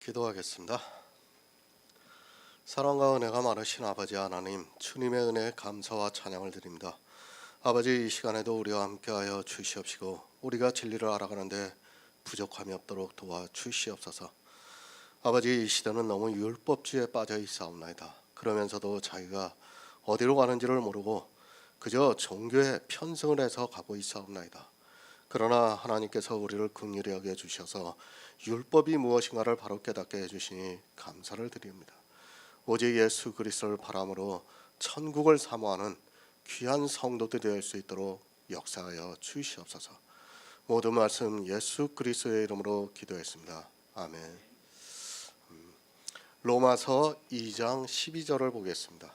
기도하겠습니다. 사랑과 은혜가 많으신 아버지 하나님, 주님의 은혜에 감사와 찬양을 드립니다. 아버지, 이 시간에도 우리와 함께하여 주시옵시고 우리가 진리를 알아가는데 부족함이 없도록 도와주시옵소서. 아버지, 이 시대는 너무 율법주의에 빠져 있사옵나이다. 그러면서도 자기가 어디로 가는지를 모르고 그저 종교에 편승을 해서 가고 있사옵나이다. 그러나 하나님께서 우리를 긍휼히 여겨 주셔서 율법이 무엇인가를 바로 깨닫게 해주시니 감사를 드립니다. 오직 예수 그리스도를 바람으로 천국을 사모하는 귀한 성도들이 될 수 있도록 역사하여 주시옵소서. 모든 말씀 예수 그리스도의 이름으로 기도했습니다. 아멘. 로마서 2장 12절을 보겠습니다.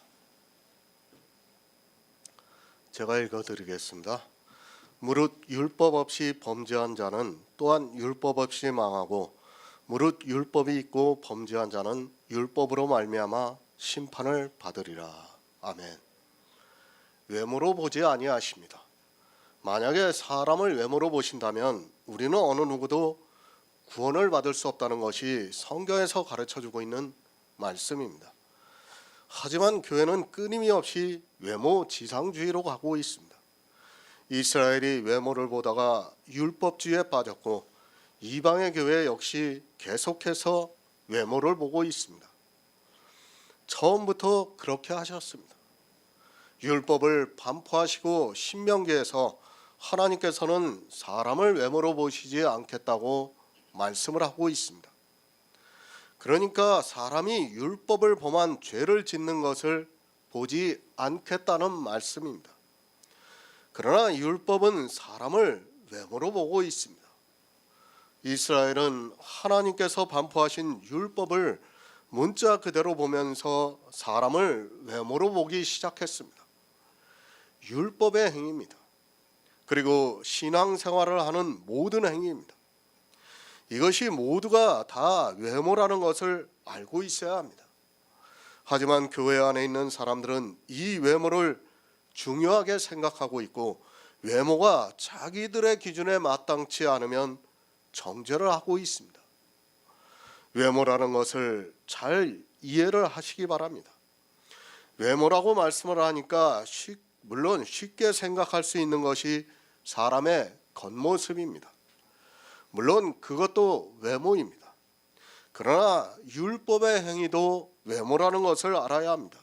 제가 읽어드리겠습니다. 무릇 율법 없이 범죄한 자는 또한 율법 없이 망하고 무릇 율법이 있고 범죄한 자는 율법으로 말미암아 심판을 받으리라. 아멘. 외모로 보지 아니하십니다. 만약에 사람을 외모로 보신다면 우리는 어느 누구도 구원을 받을 수 없다는 것이 성경에서 가르쳐주고 있는 말씀입니다. 하지만 교회는 끊임없이 외모 지상주의로 가고 있습니다. 이스라엘이 외모를 보다가 율법주의에 빠졌고 이방의 교회 역시 계속해서 외모를 보고 있습니다. 처음부터 그렇게 하셨습니다. 율법을 반포하시고 신명기에서 하나님께서는 사람을 외모로 보시지 않겠다고 말씀을 하고 있습니다. 그러니까 사람이 율법을 범한 죄를 짓는 것을 보지 않겠다는 말씀입니다. 그러나 율법은 사람을 외모로 보고 있습니다. 이스라엘은 하나님께서 반포하신 율법을 문자 그대로 보면서 사람을 외모로 보기 시작했습니다. 율법의 행위입니다. 그리고 신앙생활을 하는 모든 행위입니다. 이것이 모두가 다 외모라는 것을 알고 있어야 합니다. 하지만 교회 안에 있는 사람들은 이 외모를 중요하게 생각하고 있고 외모가 자기들의 기준에 마땅치 않으면 정죄를 하고 있습니다. 외모라는 것을 잘 이해를 하시기 바랍니다. 외모라고 말씀을 하니까 물론 쉽게 생각할 수 있는 것이 사람의 겉모습입니다. 물론 그것도 외모입니다. 그러나 율법의 행위도 외모라는 것을 알아야 합니다.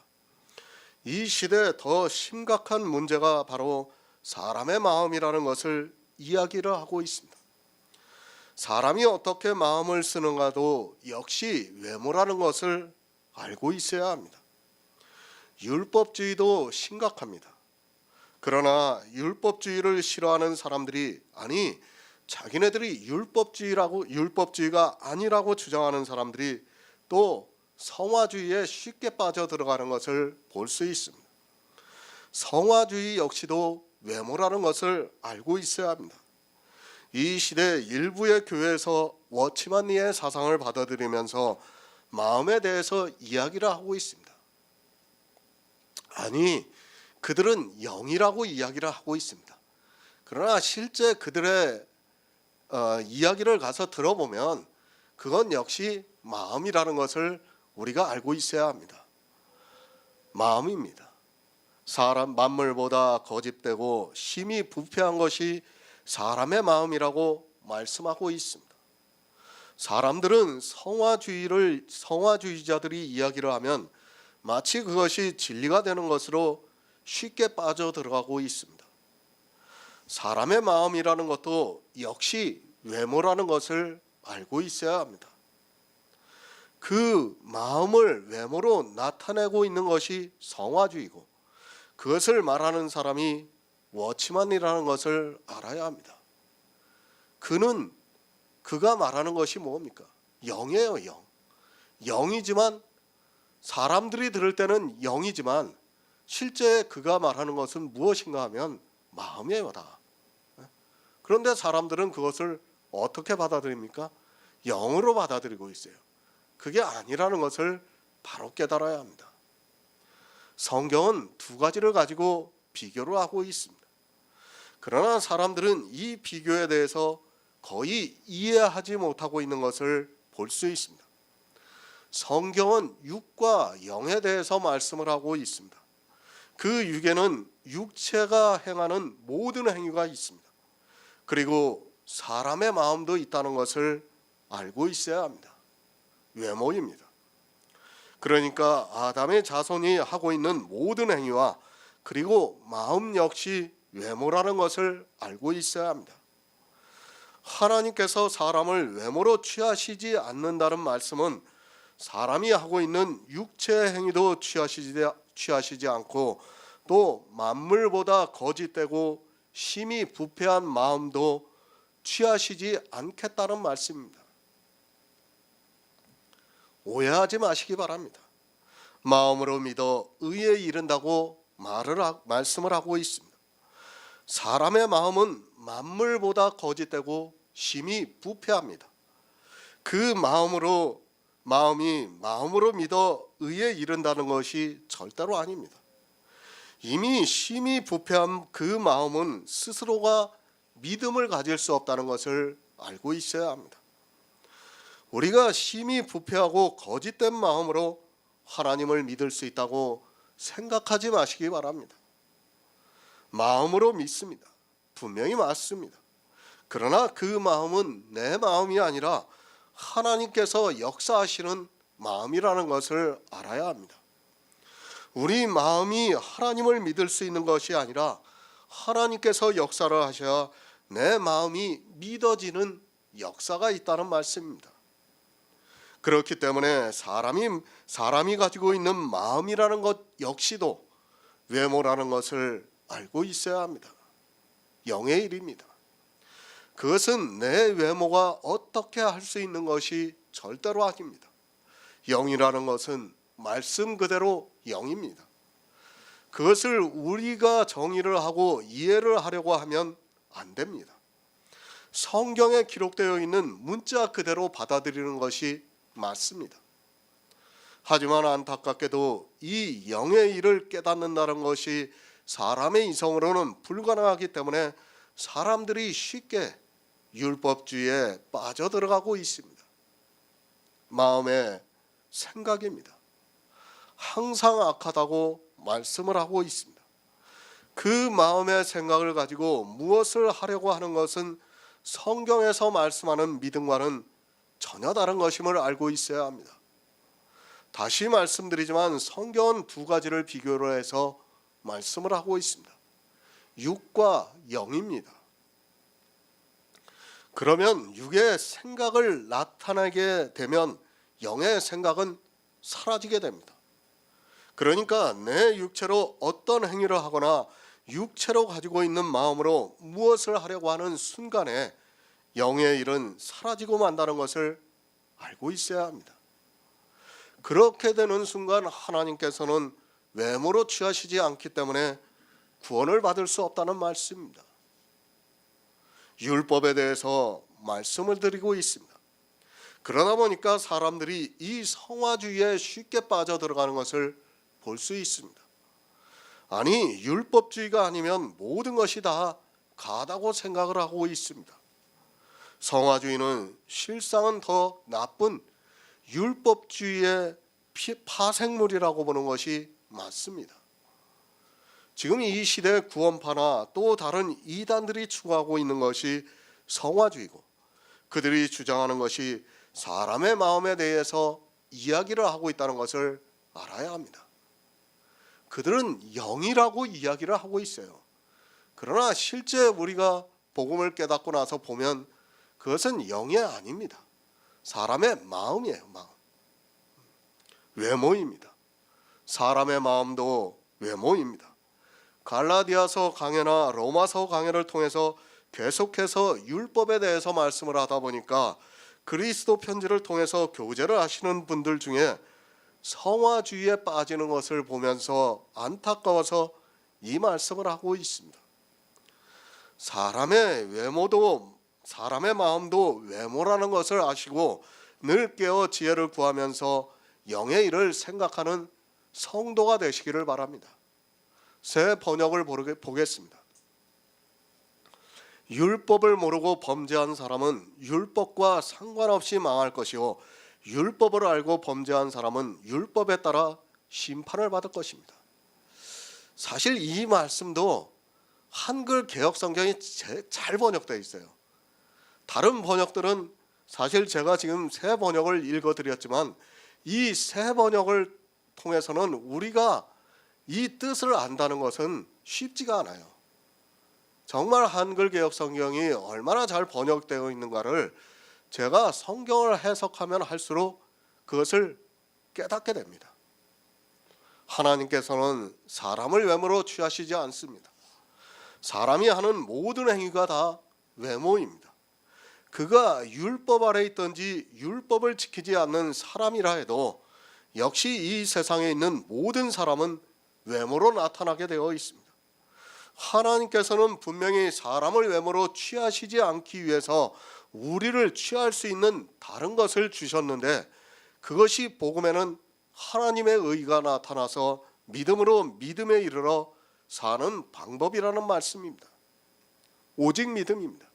이 시대에 더 심각한 문제가 바로 사람의 마음이라는 것을 이야기를 하고 있습니다. 사람이 어떻게 마음을 쓰는가도 역시 외모라는 것을 알고 있어야 합니다. 율법주의도 심각합니다. 그러나 율법주의를 싫어하는 사람들이 자기네들이 율법주의가 아니라고 주장하는 사람들이 또 성화주의에 쉽게 빠져들어가는 것을 볼 수 있습니다. 성화주의 역시도 외모라는 것을 알고 있어야 합니다. 이 시대 일부의 교회에서 워치만리의 사상을 받아들이면서 마음에 대해서 이야기를 하고 있습니다. 그들은 영이라고 이야기를 하고 있습니다. 그러나 실제 그들의 이야기를 가서 들어보면 그건 역시 마음이라는 것을 우리가 알고 있어야 합니다. 마음입니다. 사람 만물보다 거짓되고 심히 부패한 것이 사람의 마음이라고 말씀하고 있습니다. 사람들은 성화주의자들이 이야기를 하면 마치 그것이 진리가 되는 것으로 쉽게 빠져들어가고 있습니다. 사람의 마음이라는 것도 역시 외모라는 것을 알고 있어야 합니다. 그 마음을 외모로 나타내고 있는 것이 성화주의고 그것을 말하는 사람이 워치만이라는 것을 알아야 합니다. 그가 말하는 것이 뭡니까? 영이에요, 영. 영이지만 사람들이 들을 때는 영이지만 실제 그가 말하는 것은 무엇인가 하면 마음이에요, 다. 그런데 사람들은 그것을 어떻게 받아들입니까? 영으로 받아들이고 있어요. 그게 아니라는 것을 바로 깨달아야 합니다. 성경은 두 가지를 가지고 비교를 하고 있습니다. 그러나 사람들은 이 비교에 대해서 거의 이해하지 못하고 있는 것을 볼 수 있습니다. 성경은 육과 영에 대해서 말씀을 하고 있습니다. 그 육에는 육체가 행하는 모든 행위가 있습니다. 그리고 사람의 마음도 있다는 것을 알고 있어야 합니다. 외모입니다. 그러니까 아담의 자손이 하고 있는 모든 행위와 그리고 마음 역시 외모라는 것을 알고 있어야 합니다. 하나님께서 사람을 외모로 취하시지 않는다는 말씀은 사람이 하고 있는 육체의 행위도 취하시지 않고 또 만물보다 거짓되고 심히 부패한 마음도 취하시지 않겠다는 말씀입니다. 오해하지 마시기 바랍니다. 마음으로 믿어 의에 이른다고 말씀을 하고 있습니다. 사람의 마음은 만물보다 거짓되고 심히 부패합니다. 그 마음이 마음으로 믿어 의에 이른다는 것이 절대로 아닙니다. 이미 심히 부패한 그 마음은 스스로가 믿음을 가질 수 없다는 것을 알고 있어야 합니다. 우리가 심히 부패하고 거짓된 마음으로 하나님을 믿을 수 있다고 생각하지 마시기 바랍니다. 마음으로 믿습니다. 분명히 맞습니다. 그러나 그 마음은 내 마음이 아니라 하나님께서 역사하시는 마음이라는 것을 알아야 합니다. 우리 마음이 하나님을 믿을 수 있는 것이 아니라 하나님께서 역사를 하셔야 내 마음이 믿어지는 역사가 있다는 말씀입니다. 그렇기 때문에 사람이 가지고 있는 마음이라는 것 역시도 외모라는 것을 알고 있어야 합니다. 영의 일입니다. 그것은 내 외모가 어떻게 할 수 있는 것이 절대로 아닙니다. 영이라는 것은 말씀 그대로 영입니다. 그것을 우리가 정의를 하고 이해를 하려고 하면 안 됩니다. 성경에 기록되어 있는 문자 그대로 받아들이는 것이 맞습니다. 하지만 안타깝게도 이 영의 일을 깨닫는다는 것이 사람의 이성으로는 불가능하기 때문에 사람들이 쉽게 율법주의에 빠져들어가고 있습니다. 마음의 생각입니다. 항상 악하다고 말씀을 하고 있습니다. 그 마음의 생각을 가지고 무엇을 하려고 하는 것은 성경에서 말씀하는 믿음과는 전혀 다른 것임을 알고 있어야 합니다. 다시 말씀드리지만 성경은 두 가지를 비교로 해서 말씀을 하고 있습니다. 육과 영입니다. 그러면 육의 생각을 나타내게 되면 영의 생각은 사라지게 됩니다. 그러니까 내 육체로 어떤 행위를 하거나 육체로 가지고 있는 마음으로 무엇을 하려고 하는 순간에 영의 일은 사라지고 만다는 것을 알고 있어야 합니다. 그렇게 되는 순간 하나님께서는 외모로 취하시지 않기 때문에 구원을 받을 수 없다는 말씀입니다. 율법에 대해서 말씀을 드리고 있습니다. 그러다 보니까 사람들이 이 성화주의에 쉽게 빠져들어가는 것을 볼 수 있습니다. 아니, 율법주의가 아니면 모든 것이 다 가다고 생각을 하고 있습니다. 성화주의는 실상은 더 나쁜 율법주의의 파생물이라고 보는 것이 맞습니다. 지금 이 시대 구원파나 또 다른 이단들이 추구하고 있는 것이 성화주의고, 그들이 주장하는 것이 사람의 마음에 대해서 이야기를 하고 있다는 것을 알아야 합니다. 그들은 영이라고 이야기를 하고 있어요. 그러나 실제 우리가 복음을 깨닫고 나서 보면 그것은 영이 아닙니다. 사람의 마음이에요. 마음. 외모입니다. 사람의 마음도 외모입니다. 갈라디아서 강해나 로마서 강해를 통해서 계속해서 율법에 대해서 말씀을 하다 보니까 그리스도 편지를 통해서 교제를 하시는 분들 중에 성화주의에 빠지는 것을 보면서 안타까워서 이 말씀을 하고 있습니다. 사람의 마음도 외모라는 것을 아시고 늘 깨어 지혜를 구하면서 영의 일을 생각하는 성도가 되시기를 바랍니다. 새 번역을 보겠습니다. 율법을 모르고 범죄한 사람은 율법과 상관없이 망할 것이요 율법을 알고 범죄한 사람은 율법에 따라 심판을 받을 것입니다. 사실 이 말씀도 한글 개역 성경이 잘 번역되어 있어요. 다른 번역들은 사실 제가 지금 새 번역을 읽어드렸지만 이 새 번역을 통해서는 우리가 이 뜻을 안다는 것은 쉽지가 않아요. 정말 한글 개역 성경이 얼마나 잘 번역되어 있는가를 제가 성경을 해석하면 할수록 그것을 깨닫게 됩니다. 하나님께서는 사람을 외모로 취하시지 않습니다. 사람이 하는 모든 행위가 다 외모입니다. 그가 율법 아래 있든지 율법을 지키지 않는 사람이라 해도 역시 이 세상에 있는 모든 사람은 외모로 나타나게 되어 있습니다. 하나님께서는 분명히 사람을 외모로 취하시지 않기 위해서 우리를 취할 수 있는 다른 것을 주셨는데 그것이 복음에는 하나님의 의가 나타나서 믿음으로 믿음에 이르러 사는 방법이라는 말씀입니다. 오직 믿음입니다.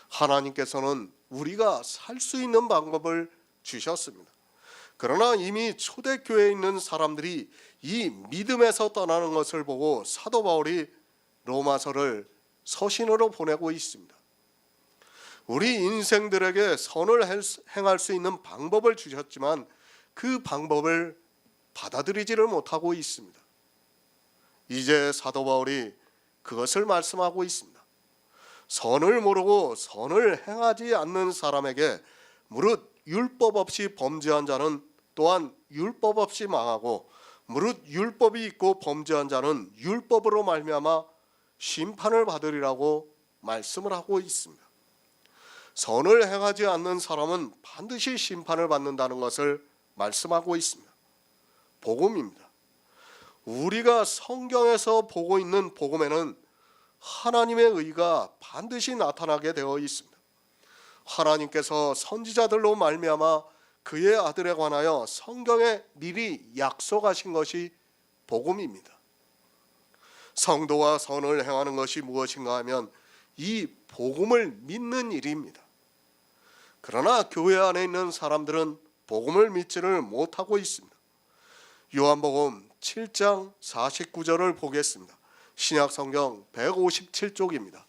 하나님께서는 우리가 살 수 있는 방법을 주셨습니다. 그러나 이미 초대교회에 있는 사람들이 이 믿음에서 떠나는 것을 보고 사도 바울이 로마서를 서신으로 보내고 있습니다. 우리 인생들에게 선을 행할 수 있는 방법을 주셨지만 그 방법을 받아들이지를 못하고 있습니다. 이제 사도 바울이 그것을 말씀하고 있습니다. 선을 모르고 선을 행하지 않는 사람에게 무릇 율법 없이 범죄한 자는 또한 율법 없이 망하고 무릇 율법이 있고 범죄한 자는 율법으로 말미암아 심판을 받으리라고 말씀을 하고 있습니다. 선을 행하지 않는 사람은 반드시 심판을 받는다는 것을 말씀하고 있습니다. 복음입니다. 우리가 성경에서 보고 있는 복음에는 하나님의 의가 반드시 나타나게 되어 있습니다. 하나님께서 선지자들로 말미암아 그의 아들에 관하여 성경에 미리 약속하신 것이 복음입니다. 성도와 선을 행하는 것이 무엇인가 하면 이 복음을 믿는 일입니다. 그러나 교회 안에 있는 사람들은 복음을 믿지를 못하고 있습니다. 요한복음 7장 49절을 보겠습니다. 신약성경 157쪽입니다.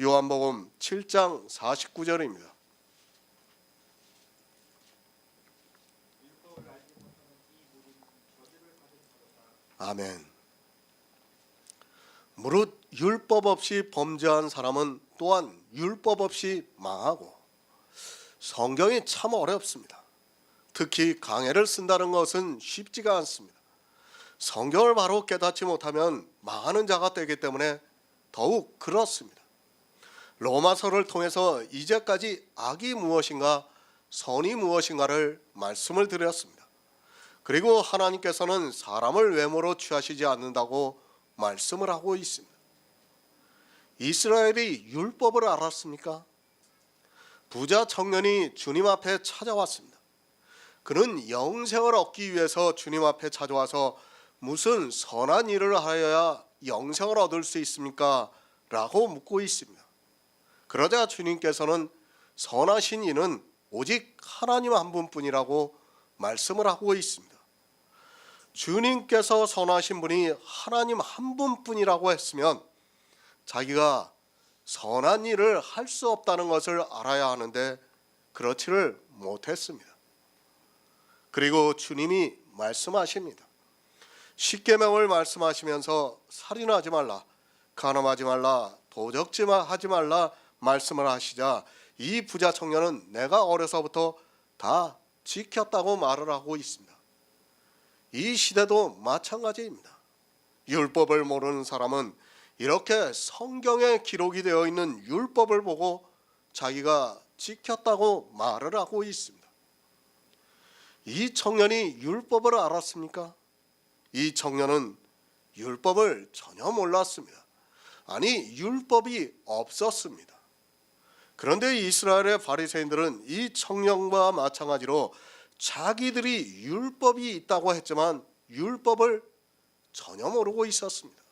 요한복음 7장 49절입니다. 아멘. 무릇 율법 없이 범죄한 사람은 또한 율법 없이 망하고. 성경이 참 어렵습니다. 특히 강해를 쓴다는 것은 쉽지가 않습니다. 성경을 바로 깨닫지 못하면 망하는 자가 되기 때문에 더욱 그렇습니다. 로마서를 통해서 이제까지 악이 무엇인가 선이 무엇인가를 말씀을 드렸습니다. 그리고 하나님께서는 사람을 외모로 취하시지 않는다고 말씀을 하고 있습니다. 이스라엘이 율법을 알았습니까? 부자 청년이 주님 앞에 찾아왔습니다. 그는 영생을 얻기 위해서 주님 앞에 찾아와서 무슨 선한 일을 하여야 영생을 얻을 수 있습니까? 라고 묻고 있습니다. 그러자 주님께서는 선하신 이는 오직 하나님 한 분뿐이라고 말씀을 하고 있습니다. 주님께서 선하신 분이 하나님 한 분뿐이라고 했으면 자기가 선한 일을 할 수 없다는 것을 알아야 하는데 그렇지를 못했습니다. 그리고 주님이 말씀하십니다. 십계명을 말씀하시면서 살인하지 말라, 간음하지 말라, 도적질하지 말라 말씀을 하시자 이 부자 청년은 내가 어려서부터 다 지켰다고 말을 하고 있습니다. 이 시대도 마찬가지입니다. 율법을 모르는 사람은 이렇게 성경에 기록이 되어 있는 율법을 보고 자기가 지켰다고 말을 하고 있습니다. 이 청년이 율법을 알았습니까? 이 청년은 율법을 전혀 몰랐습니다. 아니, 율법이 없었습니다. 그런데 이스라엘의 바리새인들은 이 청년과 마찬가지로 자기들이 율법이 있다고 했지만 율법을 전혀 모르고 있었습니다.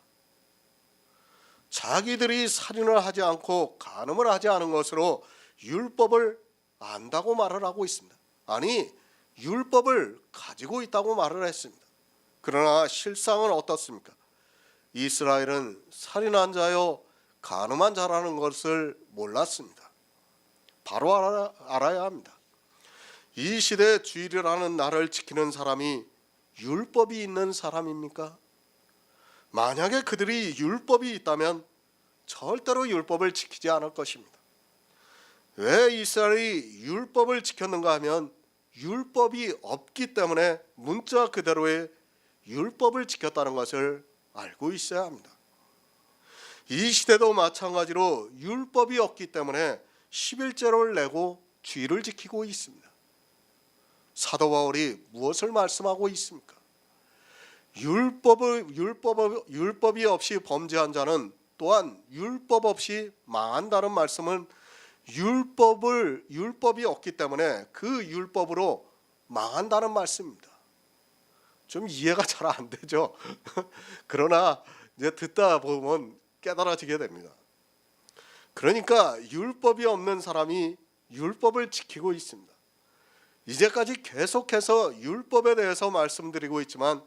자기들이 살인을 하지 않고 간음을 하지 않은 것으로 율법을 안다고 말을 하고 있습니다. 아니, 율법을 가지고 있다고 말을 했습니다. 그러나 실상은 어떻습니까? 이스라엘은 살인한 자요 간음한 자라는 것을 몰랐습니다. 바로 알아야 합니다. 이 시대 주일이라는 날을 지키는 사람이 율법이 있는 사람입니까? 만약에 그들이 율법이 있다면 절대로 율법을 지키지 않을 것입니다. 왜 이스라엘이 율법을 지켰는가 하면 율법이 없기 때문에 문자 그대로의 율법을 지켰다는 것을 알고 있어야 합니다. 이 시대도 마찬가지로 율법이 없기 때문에 11제를 내고 주의를 지키고 있습니다. 사도 바울이 무엇을 말씀하고 있습니까? 율법이 없이 범죄한 자는 또한 율법 없이 망한다는 말씀은 율법이 없기 때문에 그 율법으로 망한다는 말씀입니다. 좀 이해가 잘 안 되죠. 그러나 이제 듣다 보면 깨달아지게 됩니다. 그러니까 율법이 없는 사람이 율법을 지키고 있습니다. 이제까지 계속해서 율법에 대해서 말씀드리고 있지만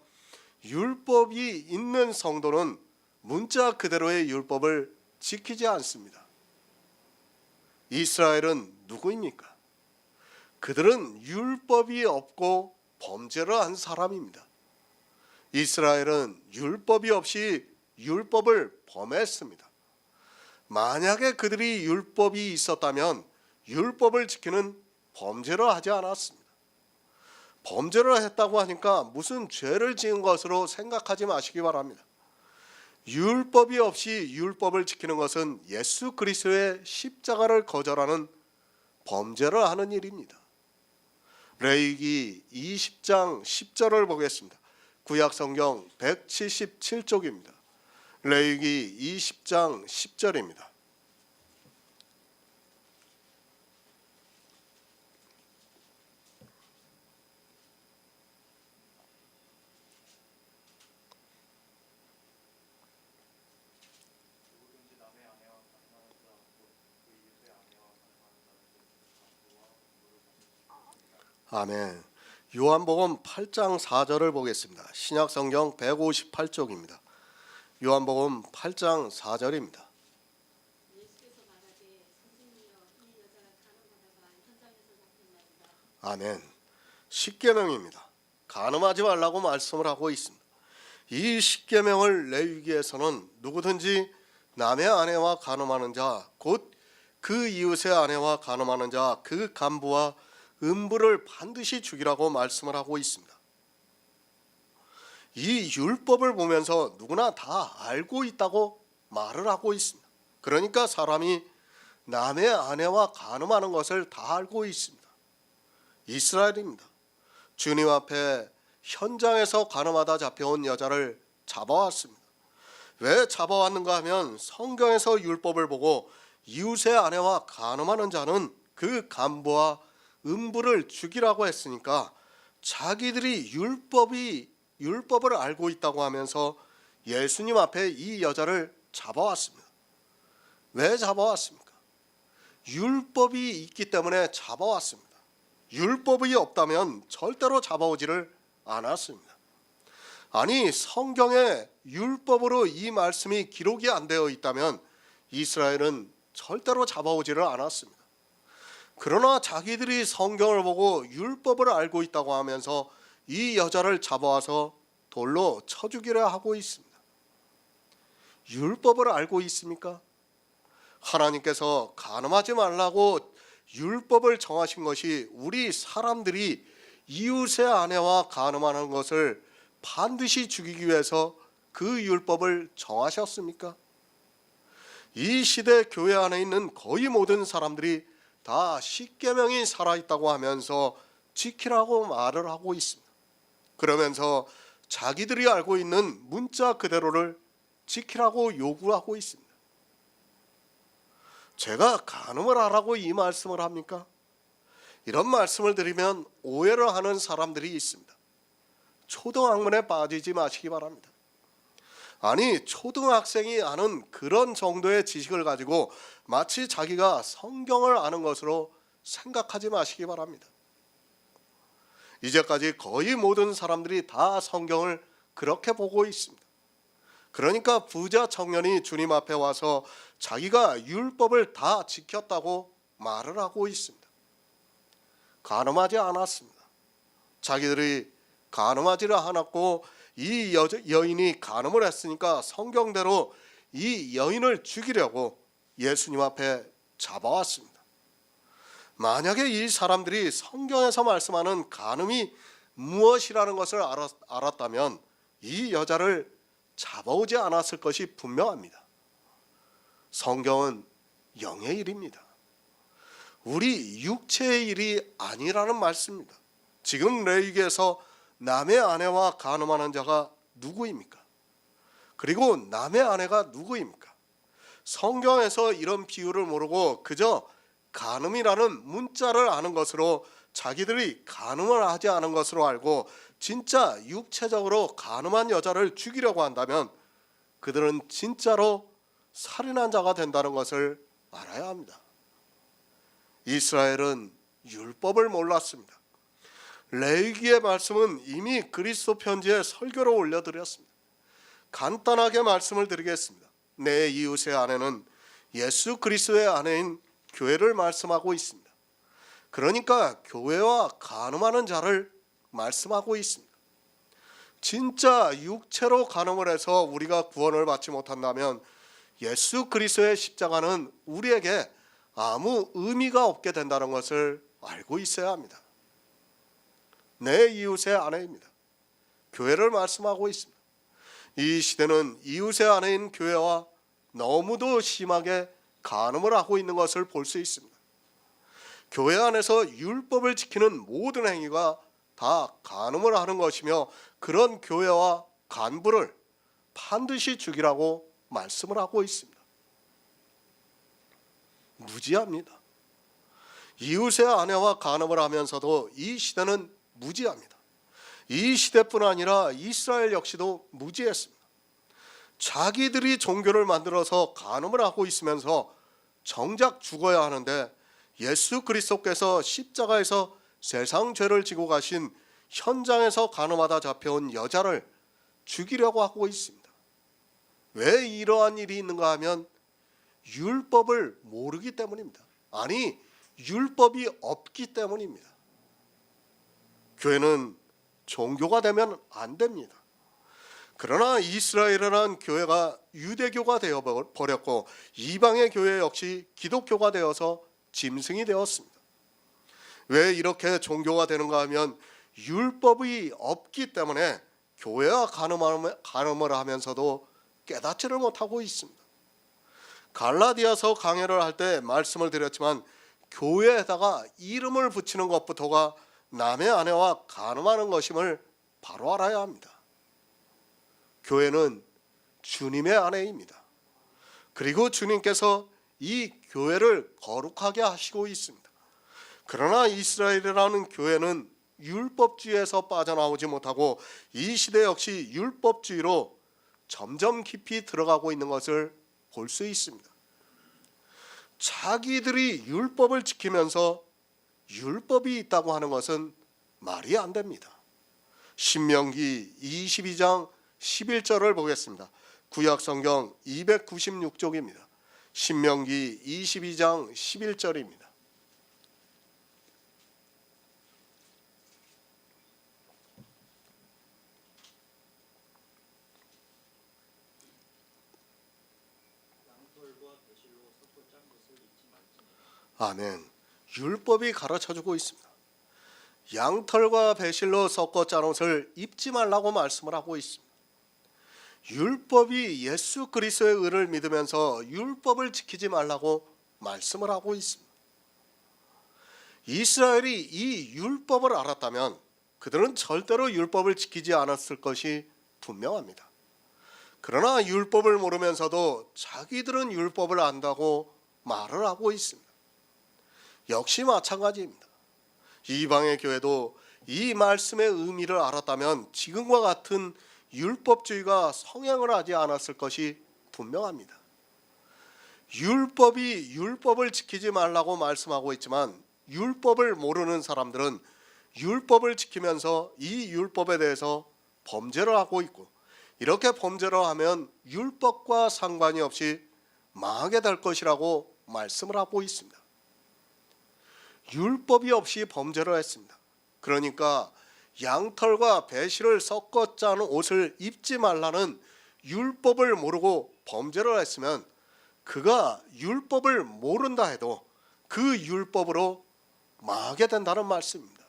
율법이 있는 성도는 문자 그대로의 율법을 지키지 않습니다. 이스라엘은 누구입니까? 그들은 율법이 없고 범죄를 한 사람입니다. 이스라엘은 율법이 없이 율법을 범했습니다. 만약에 그들이 율법이 있었다면 율법을 지키는 범죄를 하지 않았습니다. 범죄를 했다고 하니까 무슨 죄를 지은 것으로 생각하지 마시기 바랍니다. 율법이 없이 율법을 지키는 것은 예수 그리스도의 십자가를 거절하는 범죄를 하는 일입니다. 레위기 20장 10절을 보겠습니다. 구약성경 177쪽입니다. 레위기 20장 10절입니다. 아멘. 요한복음 8장 4절을 보겠습니다. 신약성경 158쪽입니다. 요한복음 8장 4절입니다. 아멘. 십계명입니다. 간음하지 말라고 말씀을 하고 있습니다. 이 십계명을 레위기에서는 누구든지 남의 아내와 간음하는 자, 곧 그 이웃의 아내와 간음하는 자, 그 간부와 음부를 반드시 죽이라고 말씀을 하고 있습니다. 이 율법을 보면서 누구나 다 알고 있다고 말을 하고 있습니다. 그러니까 사람이 남의 아내와 간음하는 것을 다 알고 있습니다. 이스라엘입니다. 주님 앞에 현장에서 간음하다 잡혀온 여자를 잡아왔습니다. 왜 잡아왔는가 하면 성경에서 율법을 보고 이웃의 아내와 간음하는 자는 그 간부와 음부를 죽이라고 했으니까 자기들이 율법을 알고 있다고 하면서 예수님 앞에 이 여자를 잡아왔습니다. 왜 잡아왔습니까? 율법이 있기 때문에 잡아왔습니다. 율법이 없다면 절대로 잡아오지를 않았습니다. 아니, 성경에 율법으로 이 말씀이 기록이 안 되어 있다면 이스라엘은 절대로 잡아오지를 않았습니다. 그러나 자기들이 성경을 보고 율법을 알고 있다고 하면서 이 여자를 잡아와서 돌로 쳐 죽이려 하고 있습니다. 율법을 알고 있습니까? 하나님께서 간음하지 말라고 율법을 정하신 것이 우리 사람들이 이웃의 아내와 간음하는 것을 반드시 죽이기 위해서 그 율법을 정하셨습니까? 이 시대 교회 안에 있는 거의 모든 사람들이 다 십계명이 살아있다고 하면서 지키라고 말을 하고 있습니다. 그러면서 자기들이 알고 있는 문자 그대로를 지키라고 요구하고 있습니다. 제가 간음을 하라고 이 말씀을 합니까? 이런 말씀을 드리면 오해를 하는 사람들이 있습니다. 초등학문에 빠지지 마시기 바랍니다. 아니, 초등학생이 아는 그런 정도의 지식을 가지고 마치 자기가 성경을 아는 것으로 생각하지 마시기 바랍니다. 이제까지 거의 모든 사람들이 다 성경을 그렇게 보고 있습니다. 그러니까 부자 청년이 주님 앞에 와서 자기가 율법을 다 지켰다고 말을 하고 있습니다. 간음하지 않았습니다. 자기들이 간음하지를 않았고 이 여인이 간음을 했으니까 성경대로 이 여인을 죽이려고 예수님 앞에 잡아왔습니다. 만약에 이 사람들이 성경에서 말씀하는 간음이 무엇이라는 것을 알았다면 이 여자를 잡아오지 않았을 것이 분명합니다. 성경은 영의 일입니다. 우리 육체의 일이 아니라는 말씀입니다. 지금 레위기에서 남의 아내와 간음하는 자가 누구입니까? 그리고 남의 아내가 누구입니까? 성경에서 이런 비유를 모르고 그저 간음이라는 문자를 아는 것으로 자기들이 간음을 하지 않은 것으로 알고 진짜 육체적으로 간음한 여자를 죽이려고 한다면 그들은 진짜로 살인한 자가 된다는 것을 알아야 합니다. 이스라엘은 율법을 몰랐습니다. 레위기의 말씀은 이미 그리스도 편지에 설교로 올려드렸습니다. 간단하게 말씀을 드리겠습니다. 내 이웃의 아내는 예수 그리스도의 아내인 교회를 말씀하고 있습니다. 그러니까 교회와 간음하는 자를 말씀하고 있습니다. 진짜 육체로 간음을 해서 우리가 구원을 받지 못한다면 예수 그리스도의 십자가는 우리에게 아무 의미가 없게 된다는 것을 알고 있어야 합니다. 내 이웃의 아내입니다. 교회를 말씀하고 있습니다. 이 시대는 이웃의 아내인 교회와 너무도 심하게 간음을 하고 있는 것을 볼 수 있습니다. 교회 안에서 율법을 지키는 모든 행위가 다 간음을 하는 것이며 그런 교회와 간부를 반드시 죽이라고 말씀을 하고 있습니다. 무지합니다. 이웃의 아내와 간음을 하면서도 이 시대는 무지합니다. 이 시대뿐 아니라 이스라엘 역시도 무지했습니다. 자기들이 종교를 만들어서 간음을 하고 있으면서 정작 죽어야 하는데 예수 그리스도께서 십자가에서 세상 죄를 지고 가신 현장에서 간음하다 잡혀온 여자를 죽이려고 하고 있습니다. 왜 이러한 일이 있는가 하면 율법을 모르기 때문입니다. 아니, 율법이 없기 때문입니다. 교회는 종교가 되면 안 됩니다. 그러나 이스라엘이라는 교회가 유대교가 되어버렸고 이방의 교회 역시 기독교가 되어서 짐승이 되었습니다. 왜 이렇게 종교가 되는가 하면 율법이 없기 때문에 교회와 간음을 하면서도 깨닫지를 못하고 있습니다. 갈라디아서 강해를 할 때 말씀을 드렸지만 교회에다가 이름을 붙이는 것부터가 남의 아내와 간음하는 것임을 바로 알아야 합니다. 교회는 주님의 아내입니다. 그리고 주님께서 이 교회를 거룩하게 하시고 있습니다. 그러나 이스라엘이라는 교회는 율법주의에서 빠져나오지 못하고 이 시대 역시 율법주의로 점점 깊이 들어가고 있는 것을 볼 수 있습니다. 자기들이 율법을 지키면서 율법이 있다고 하는 것은 말이 안 됩니다. 신명기 22장 11절을 보겠습니다. 구약성경 296쪽입니다. 신명기 22장 11절입니다. 아멘. 율법이 가르쳐주고 있습니다. 양털과 배실로 섞어 짠 옷을 입지 말라고 말씀을 하고 있습니다. 율법이 예수 그리스도의 의를 믿으면서 율법을 지키지 말라고 말씀을 하고 있습니다. 이스라엘이 이 율법을 알았다면 그들은 절대로 율법을 지키지 않았을 것이 분명합니다. 그러나 율법을 모르면서도 자기들은 율법을 안다고 말을 하고 있습니다. 역시 마찬가지입니다. 이방의 교회도 이 말씀의 의미를 알았다면 지금과 같은 율법주의가 성행을 하지 않았을 것이 분명합니다. 율법이 율법을 지키지 말라고 말씀하고 있지만 율법을 모르는 사람들은 율법을 지키면서 이 율법에 대해서 범죄를 하고 있고, 이렇게 범죄를 하면 율법과 상관이 없이 망하게 될 것이라고 말씀을 하고 있습니다. 율법이 없이 범죄를 했습니다. 그러니까 양털과 배실을 섞어 짠 옷을 입지 말라는 율법을 모르고 범죄를 했으면, 그가 율법을 모른다 해도 그 율법으로 망하게 된다는 말씀입니다.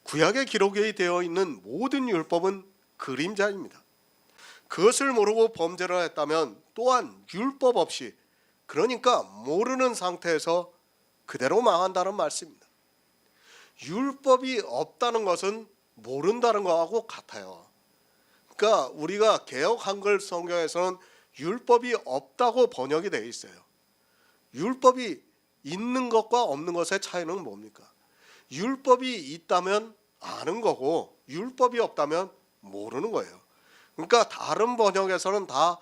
구약에 기록이 되어 있는 모든 율법은 그림자입니다. 그것을 모르고 범죄를 했다면 또한 율법 없이, 그러니까 모르는 상태에서 그대로 망한다는 말씀입니다. 율법이 없다는 것은 모른다는 것하고 같아요. 그러니까 우리가 개역 한글 성경에서는 율법이 없다고 번역이 되어 있어요. 율법이 있는 것과 없는 것의 차이는 뭡니까? 율법이 있다면 아는 거고 율법이 없다면 모르는 거예요. 그러니까 다른 번역에서는 다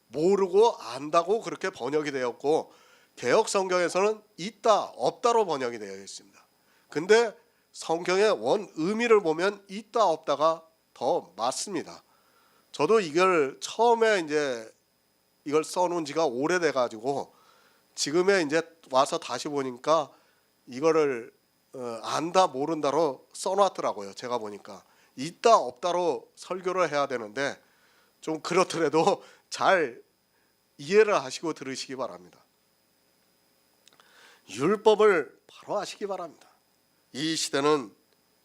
모르고 안다고 그렇게 번역이 되었고, 개역 성경에서는 있다 없다로 번역이 되어 있습니다. 근데 성경의 원 의미를 보면 있다 없다가 더 맞습니다. 저도 이걸 처음에 이제 이걸 써놓은 지가 오래돼 가지고 지금에 이제 와서 다시 보니까 이거를 안다 모른다로 써놨더라고요. 제가 보니까 있다 없다로 설교를 해야 되는데 좀 그렇더라도 잘 이해를 하시고 들으시기 바랍니다. 율법을 바로 하시기 바랍니다. 이 시대는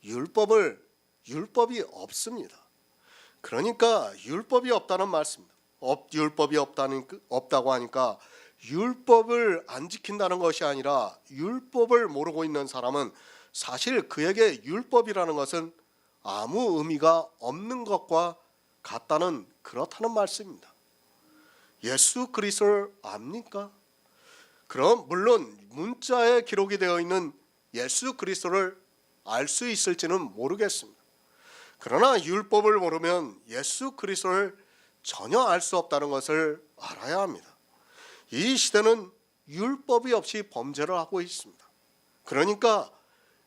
율법이 없습니다. 그러니까 율법이 없다는 말씀입니다. 율법이 없다고 하니까 율법을 안 지킨다는 것이 아니라, 율법을 모르고 있는 사람은 사실 그에게 율법이라는 것은 아무 의미가 없는 것과 같다는, 그렇다는 말씀입니다. 예수 그리스도를 압니까? 그럼 물론 문자에 기록이 되어 있는 예수 그리스도를 알 수 있을지는 모르겠습니다. 그러나 율법을 모르면 예수 그리스도를 전혀 알 수 없다는 것을 알아야 합니다. 이 시대는 율법이 없이 범죄를 하고 있습니다. 그러니까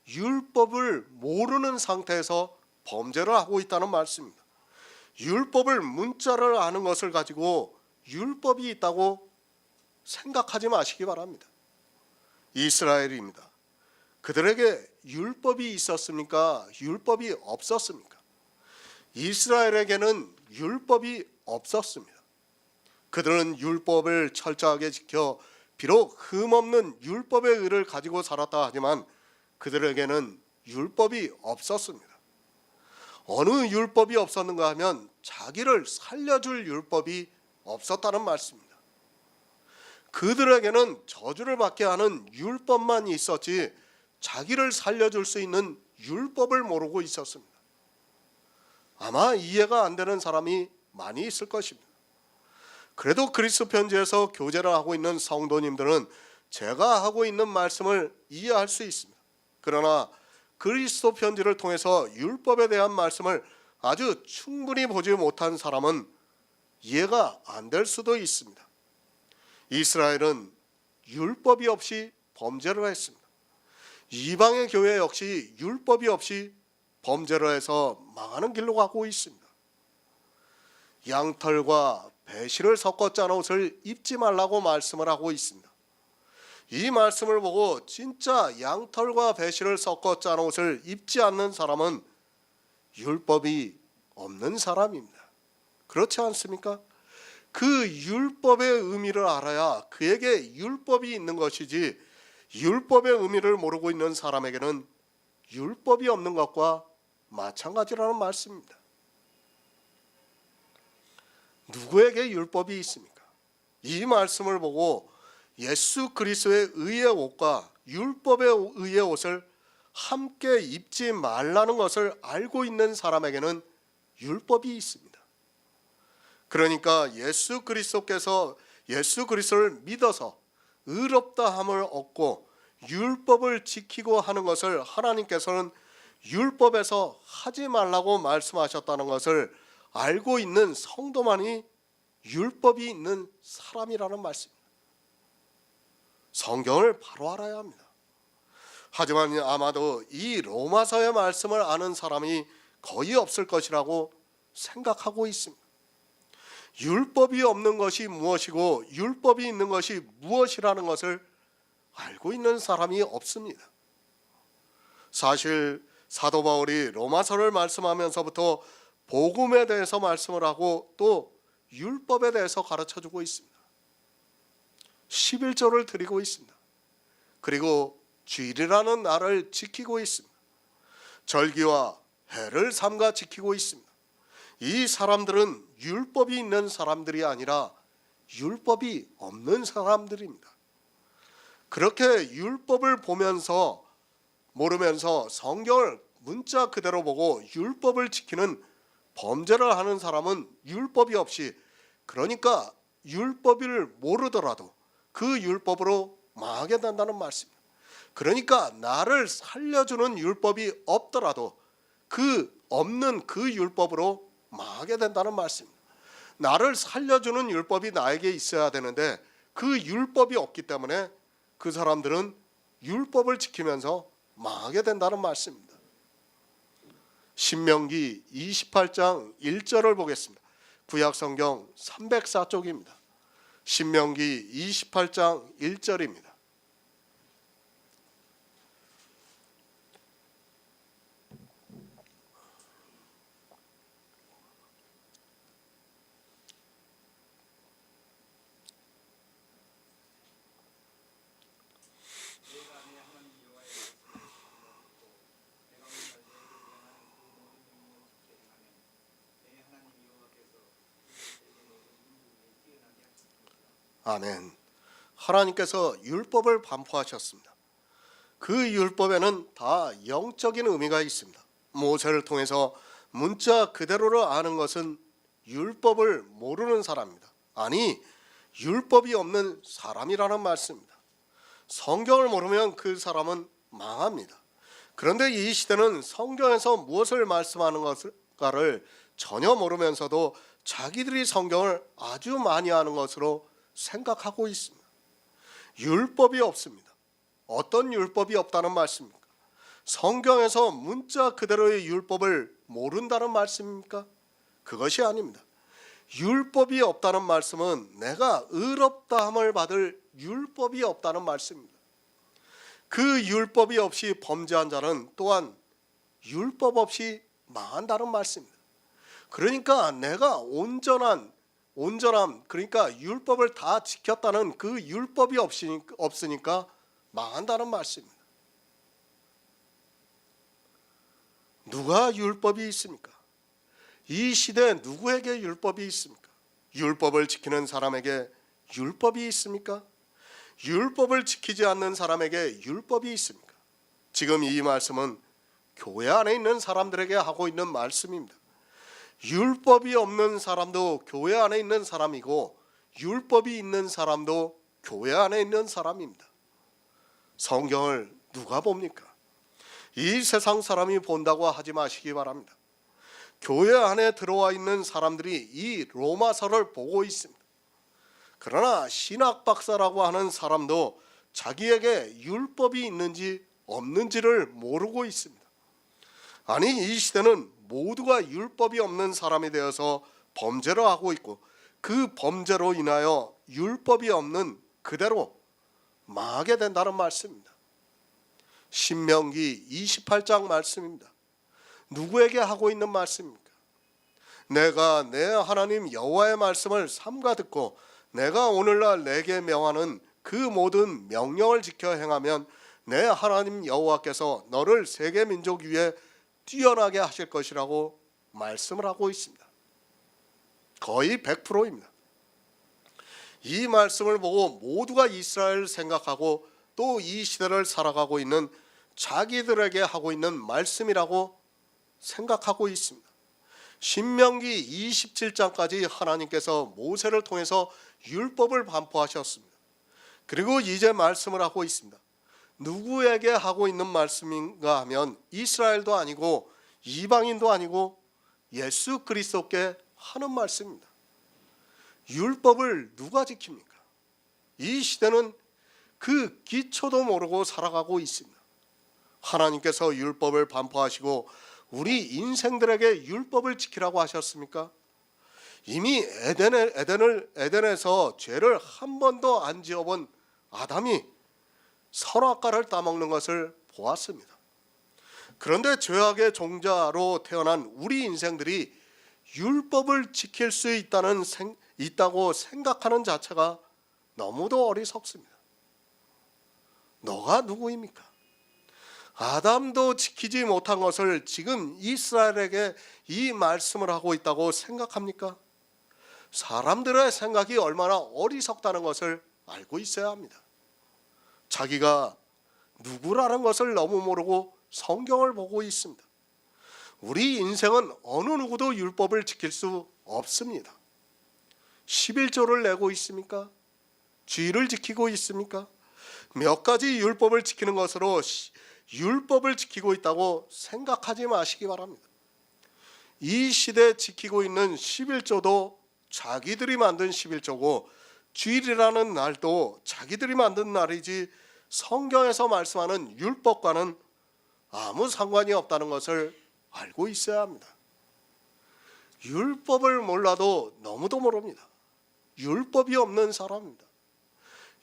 율법을 모르는 상태에서 범죄를 하고 있다는 말씀입니다. 율법을 문자를 아는 것을 가지고 율법이 있다고 생각하지 마시기 바랍니다. 이스라엘입니다. 그들에게 율법이 있었습니까? 율법이 없었습니까? 이스라엘에게는 율법이 없었습니다. 그들은 율법을 철저하게 지켜 비록 흠없는 율법의 의를 가지고 살았다 하지만 그들에게는 율법이 없었습니다. 어느 율법이 없었는가 하면 자기를 살려줄 율법이 없었다는 말씀입니다. 그들에게는 저주를 받게 하는 율법만 있었지 자기를 살려줄 수 있는 율법을 모르고 있었습니다. 아마 이해가 안 되는 사람이 많이 있을 것입니다. 그래도 그리스도 편지에서 교제를 하고 있는 성도님들은 제가 하고 있는 말씀을 이해할 수 있습니다. 그러나 그리스도 편지를 통해서 율법에 대한 말씀을 아주 충분히 보지 못한 사람은 이해가 안 될 수도 있습니다. 이스라엘은 율법이 없이 범죄를 했습니다. 이방의 교회 역시 율법이 없이 범죄를 해서 망하는 길로 가고 있습니다. 양털과 배실을 섞어 짠 옷을 입지 말라고 말씀을 하고 있습니다. 이 말씀을 보고 진짜 양털과 배실을 섞어 짠 옷을 입지 않는 사람은 율법이 없는 사람입니다. 그렇지 않습니까? 그 율법의 의미를 알아야 그에게 율법이 있는 것이지, 율법의 의미를 모르고 있는 사람에게는 율법이 없는 것과 마찬가지라는 말씀입니다. 누구에게 율법이 있습니까? 이 말씀을 보고 예수 그리스도의 의의 옷과 율법의 의의 옷을 함께 입지 말라는 것을 알고 있는 사람에게는 율법이 있습니다. 그러니까 예수 그리스도께서 예수 그리스도를 믿어서 의롭다함을 얻고 율법을 지키고 하는 것을 하나님께서는 율법에서 하지 말라고 말씀하셨다는 것을 알고 있는 성도만이 율법이 있는 사람이라는 말씀입니다. 성경을 바로 알아야 합니다. 하지만 아마도 이 로마서의 말씀을 아는 사람이 거의 없을 것이라고 생각하고 있습니다. 율법이 없는 것이 무엇이고 율법이 있는 것이 무엇이라는 것을 알고 있는 사람이 없습니다. 사실 사도 바울이 로마서를 말씀하면서부터 복음에 대해서 말씀을 하고 또 율법에 대해서 가르쳐주고 있습니다. 11조를 드리고 있습니다. 그리고 주일이라는 날을 지키고 있습니다. 절기와 해를 삼가 지키고 있습니다. 이 사람들은 율법이 있는 사람들이 아니라 율법이 없는 사람들입니다. 그렇게 율법을 보면서 모르면서 성경을 문자 그대로 보고 율법을 지키는 범죄를 하는 사람은 율법이 없이, 그러니까 율법을 모르더라도 그 율법으로 망하게 된다는 말씀입니다. 그러니까 나를 살려주는 율법이 없더라도 그 없는 그 율법으로 망하게 된다는 말씀입니다. 나를 살려주는 율법이 나에게 있어야 되는데 그 율법이 없기 때문에 그 사람들은 율법을 지키면서 망하게 된다는 말씀입니다. 신명기 28장 1절을 보겠습니다. 구약성경 304쪽입니다. 신명기 28장 1절입니다. 아멘. 하나님께서 율법을 반포하셨습니다. 그 율법에는 다 영적인 의미가 있습니다. 모세를 통해서 문자 그대로를 아는 것은 율법을 모르는 사람입니다. 아니, 율법이 없는 사람이라는 말씀입니다. 성경을 모르면 그 사람은 망합니다. 그런데 이 시대는 성경에서 무엇을 말씀하는 것일까를 전혀 모르면서도 자기들이 성경을 아주 많이 아는 것으로 생각하고 있습니다. 율법이 없습니다. 어떤 율법이 없다는 말씀입니까? 성경에서 문자 그대로의 율법을 모른다는 말씀입니까? 그것이 아닙니다. 율법이 없다는 말씀은 내가 의롭다함을 받을 율법이 없다는 말씀입니다. 그 율법이 없이 범죄한 자는 또한 율법 없이 망한다는 말씀입니다. 그러니까 내가 온전함, 그러니까 율법을 다 지켰다는 그 율법이 없으니까 망한다는 말씀입니다. 누가 율법이 있습니까? 이 시대에 누구에게 율법이 있습니까? 율법을 지키는 사람에게 율법이 있습니까? 율법을 지키지 않는 사람에게 율법이 있습니까? 지금 이 말씀은 교회 안에 있는 사람들에게 하고 있는 말씀입니다. 율법이 없는 사람도 교회 안에 있는 사람이고 율법이 있는 사람도 교회 안에 있는 사람입니다. 성경을 누가 봅니까? 이 세상 사람이 본다고 하지 마시기 바랍니다. 교회 안에 들어와 있는 사람들이 이 로마서를 보고 있습니다. 그러나 신학 박사라고 하는 사람도 자기에게 율법이 있는지 없는지를 모르고 있습니다. 아니, 이 시대는 모두가 율법이 없는 사람이 되어서 범죄를 하고 있고 그 범죄로 인하여 율법이 없는 그대로 망하게 된다는 말씀입니다. 신명기 28장 말씀입니다. 누구에게 하고 있는 말씀입니까? 내가 내 하나님 여호와의 말씀을 삼가 듣고 내가 오늘날 내게 명하는 그 모든 명령을 지켜 행하면 내 하나님 여호와께서 너를 세계 민족 위에 뛰어나게 하실 것이라고 말씀을 하고 있습니다. 거의 100%입니다. 이 말씀을 보고 모두가 이스라엘을 생각하고 또 이 시대를 살아가고 있는 자기들에게 하고 있는 말씀이라고 생각하고 있습니다. 신명기 27장까지 하나님께서 모세를 통해서 율법을 반포하셨습니다. 그리고 이제 말씀을 하고 있습니다. 누구에게 하고 있는 말씀인가 하면 이스라엘도 아니고 이방인도 아니고 예수 그리스도께 하는 말씀입니다. 율법을 누가 지킵니까? 이 시대는 그 기초도 모르고 살아가고 있습니다. 하나님께서 율법을 반포하시고 우리 인생들에게 율법을 지키라고 하셨습니까? 이미 에덴에서 죄를 한 번도 안 지어본 아담이 선악과를 따먹는 것을 보았습니다. 그런데 죄악의 종자로 태어난 우리 인생들이 율법을 지킬 수 있다고 생각하는 자체가 너무도 어리석습니다. 너가 누구입니까? 아담도 지키지 못한 것을 지금 이스라엘에게 이 말씀을 하고 있다고 생각합니까? 사람들의 생각이 얼마나 어리석다는 것을 알고 있어야 합니다. 자기가 누구라는 것을 너무 모르고 성경을 보고 있습니다. 우리 인생은 어느 누구도 율법을 지킬 수 없습니다. 11조를 내고 있습니까? 주의를 지키고 있습니까? 몇 가지 율법을 지키는 것으로 율법을 지키고 있다고 생각하지 마시기 바랍니다. 이 시대에 지키고 있는 11조도 자기들이 만든 11조고 주일이라는 날도 자기들이 만든 날이지 성경에서 말씀하는 율법과는 아무 상관이 없다는 것을 알고 있어야 합니다. 율법을 몰라도 너무도 모릅니다. 율법이 없는 사람입니다.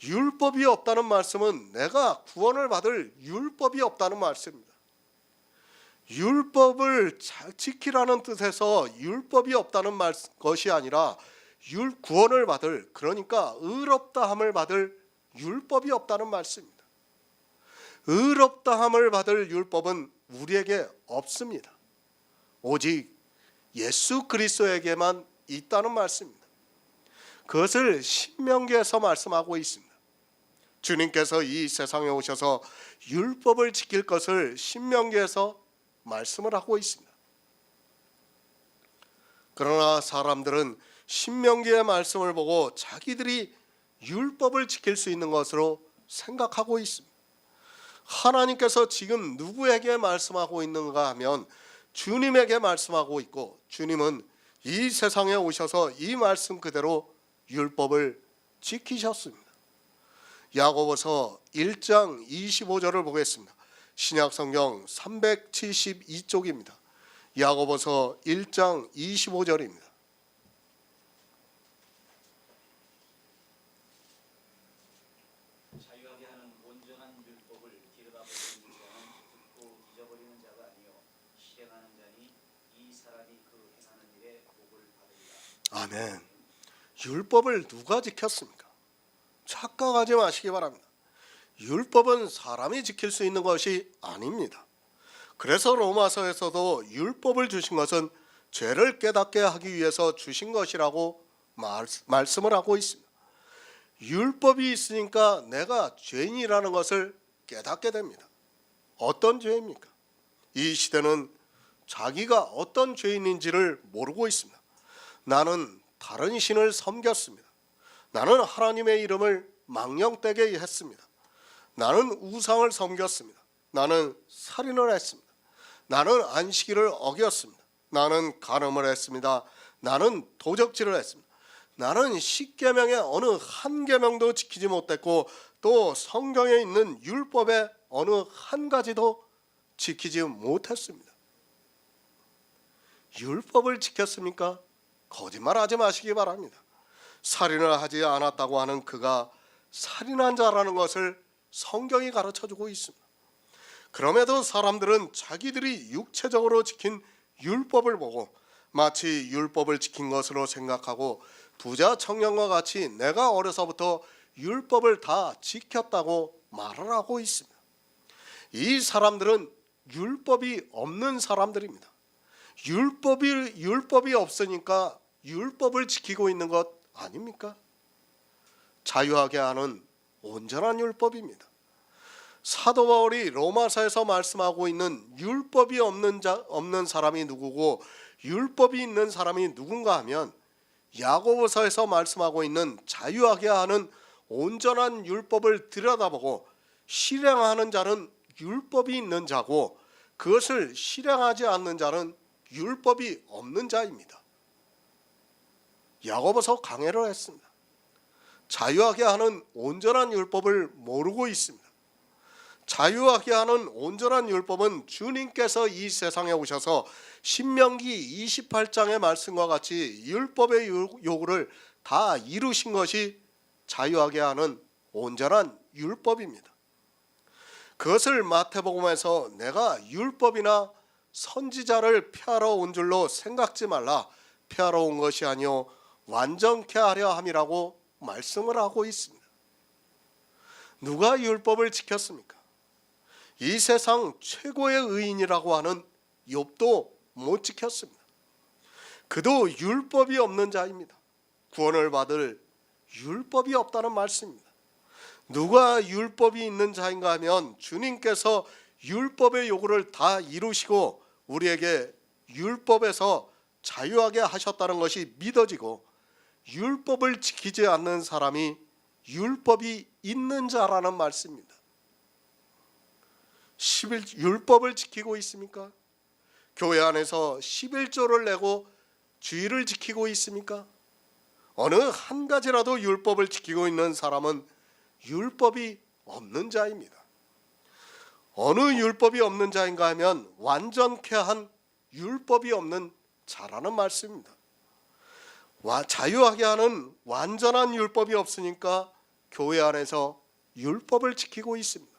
율법이 없다는 말씀은 내가 구원을 받을 율법이 없다는 말씀입니다. 율법을 지키라는 뜻에서 율법이 없다는 것이 아니라 구원을 받을, 그러니까 의롭다함을 받을 율법이 없다는 말씀입니다. 의롭다함을 받을 율법은 우리에게 없습니다. 오직 예수 그리스도에게만 있다는 말씀입니다. 그것을 신명기에서 말씀하고 있습니다. 주님께서 이 세상에 오셔서 율법을 지킬 것을 신명기에서 말씀을 하고 있습니다. 그러나 사람들은 신명기의 말씀을 보고 자기들이 율법을 지킬 수 있는 것으로 생각하고 있습니다. 하나님께서 지금 누구에게 말씀하고 있는가 하면 주님에게 말씀하고 있고, 주님은 이 세상에 오셔서 이 말씀 그대로 율법을 지키셨습니다. 야고보서 1장 25절을 보겠습니다. 신약성경 372쪽입니다. 야고보서 1장 25절입니다. 자유하게 하는 온전한 율법을 들여다보는 자는 듣고 잊어버리는 자가 아니요 실행하는 자니 이 사람이 그 행하는 일에 복을 받으리라. 아멘. 율법을 누가 지켰습니까? 착각하지 마시기 바랍니다. 율법은 사람이 지킬 수 있는 것이 아닙니다. 그래서 로마서에서도 율법을 주신 것은 죄를 깨닫게 하기 위해서 주신 것이라고 말씀을 하고 있습니다. 율법이 있으니까 내가 죄인이라는 것을 깨닫게 됩니다. 어떤 죄입니까? 이 시대는 자기가 어떤 죄인인지를 모르고 있습니다. 나는 다른 신을 섬겼습니다. 나는 하나님의 이름을 망령되게 했습니다. 나는 우상을 섬겼습니다. 나는 살인을 했습니다. 나는 안식일을 어겼습니다. 나는 간음을 했습니다. 나는 도적질을 했습니다. 나는 십계명의 어느 한 계명도 지키지 못했고, 또 성경에 있는 율법의 어느 한 가지도 지키지 못했습니다. 율법을 지켰습니까? 거짓말하지 마시기 바랍니다. 살인을 하지 않았다고 하는 그가 살인한 자라는 것을 성경이 가르쳐주고 있습니다. 그럼에도 사람들은 자기들이 육체적으로 지킨 율법을 보고 마치 율법을 지킨 것으로 생각하고 부자 청년과 같이 내가 어려서부터 율법을 다 지켰다고 말을 하고 있습니다. 이 사람들은 율법이 없는 사람들입니다. 율법이 없으니까 율법을 지키고 있는 것 아닙니까? 자유하게 하는 온전한 율법입니다. 사도 바울이 로마서에서 말씀하고 있는 율법이 없는 사람이 누구고 율법이 있는 사람이 누군가 하면 야고보서에서 말씀하고 있는 자유하게 하는 온전한 율법을 들여다보고 실행하는 자는 율법이 있는 자고, 그것을 실행하지 않는 자는 율법이 없는 자입니다. 야고보서 강해를 했습니다. 자유하게 하는 온전한 율법을 모르고 있습니다. 자유하게 하는 온전한 율법은 주님께서 이 세상에 오셔서 신명기 28장의 말씀과 같이 율법의 요구를 다 이루신 것이 자유하게 하는 온전한 율법입니다. 그것을 마태복음에서 내가 율법이나 선지자를 폐하러 온 줄로 생각지 말라, 폐하러 온 것이 아니요 완전케 하려 함이라고 말씀을 하고 있습니다. 누가 율법을 지켰습니까? 이 세상 최고의 의인이라고 하는 욥도 못 지켰습니다. 그도 율법이 없는 자입니다. 구원을 받을 율법이 없다는 말씀입니다. 누가 율법이 있는 자인가 하면 주님께서 율법의 요구를 다 이루시고 우리에게 율법에서 자유하게 하셨다는 것이 믿어지고, 율법을 지키지 않는 사람이 율법이 있는 자라는 말씀입니다. 율법을 지키고 있습니까? 교회 안에서 11조를 내고 주의를 지키고 있습니까? 어느 한 가지라도 율법을 지키고 있는 사람은 율법이 없는 자입니다. 어느 율법이 없는 자인가 하면 완전케 한 율법이 없는 자라는 말씀입니다. 자유하게 하는 완전한 율법이 없으니까 교회 안에서 율법을 지키고 있습니다.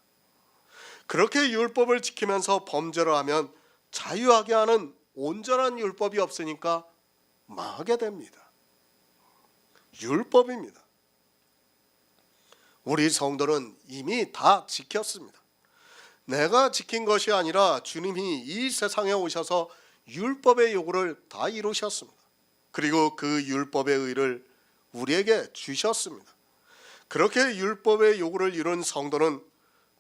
그렇게 율법을 지키면서 범죄를 하면 자유하게 하는 온전한 율법이 없으니까 망하게 됩니다. 율법입니다. 우리 성도는 이미 다 지켰습니다. 내가 지킨 것이 아니라 주님이 이 세상에 오셔서 율법의 요구를 다 이루셨습니다. 그리고 그 율법의 의를 우리에게 주셨습니다. 그렇게 율법의 요구를 이룬 성도는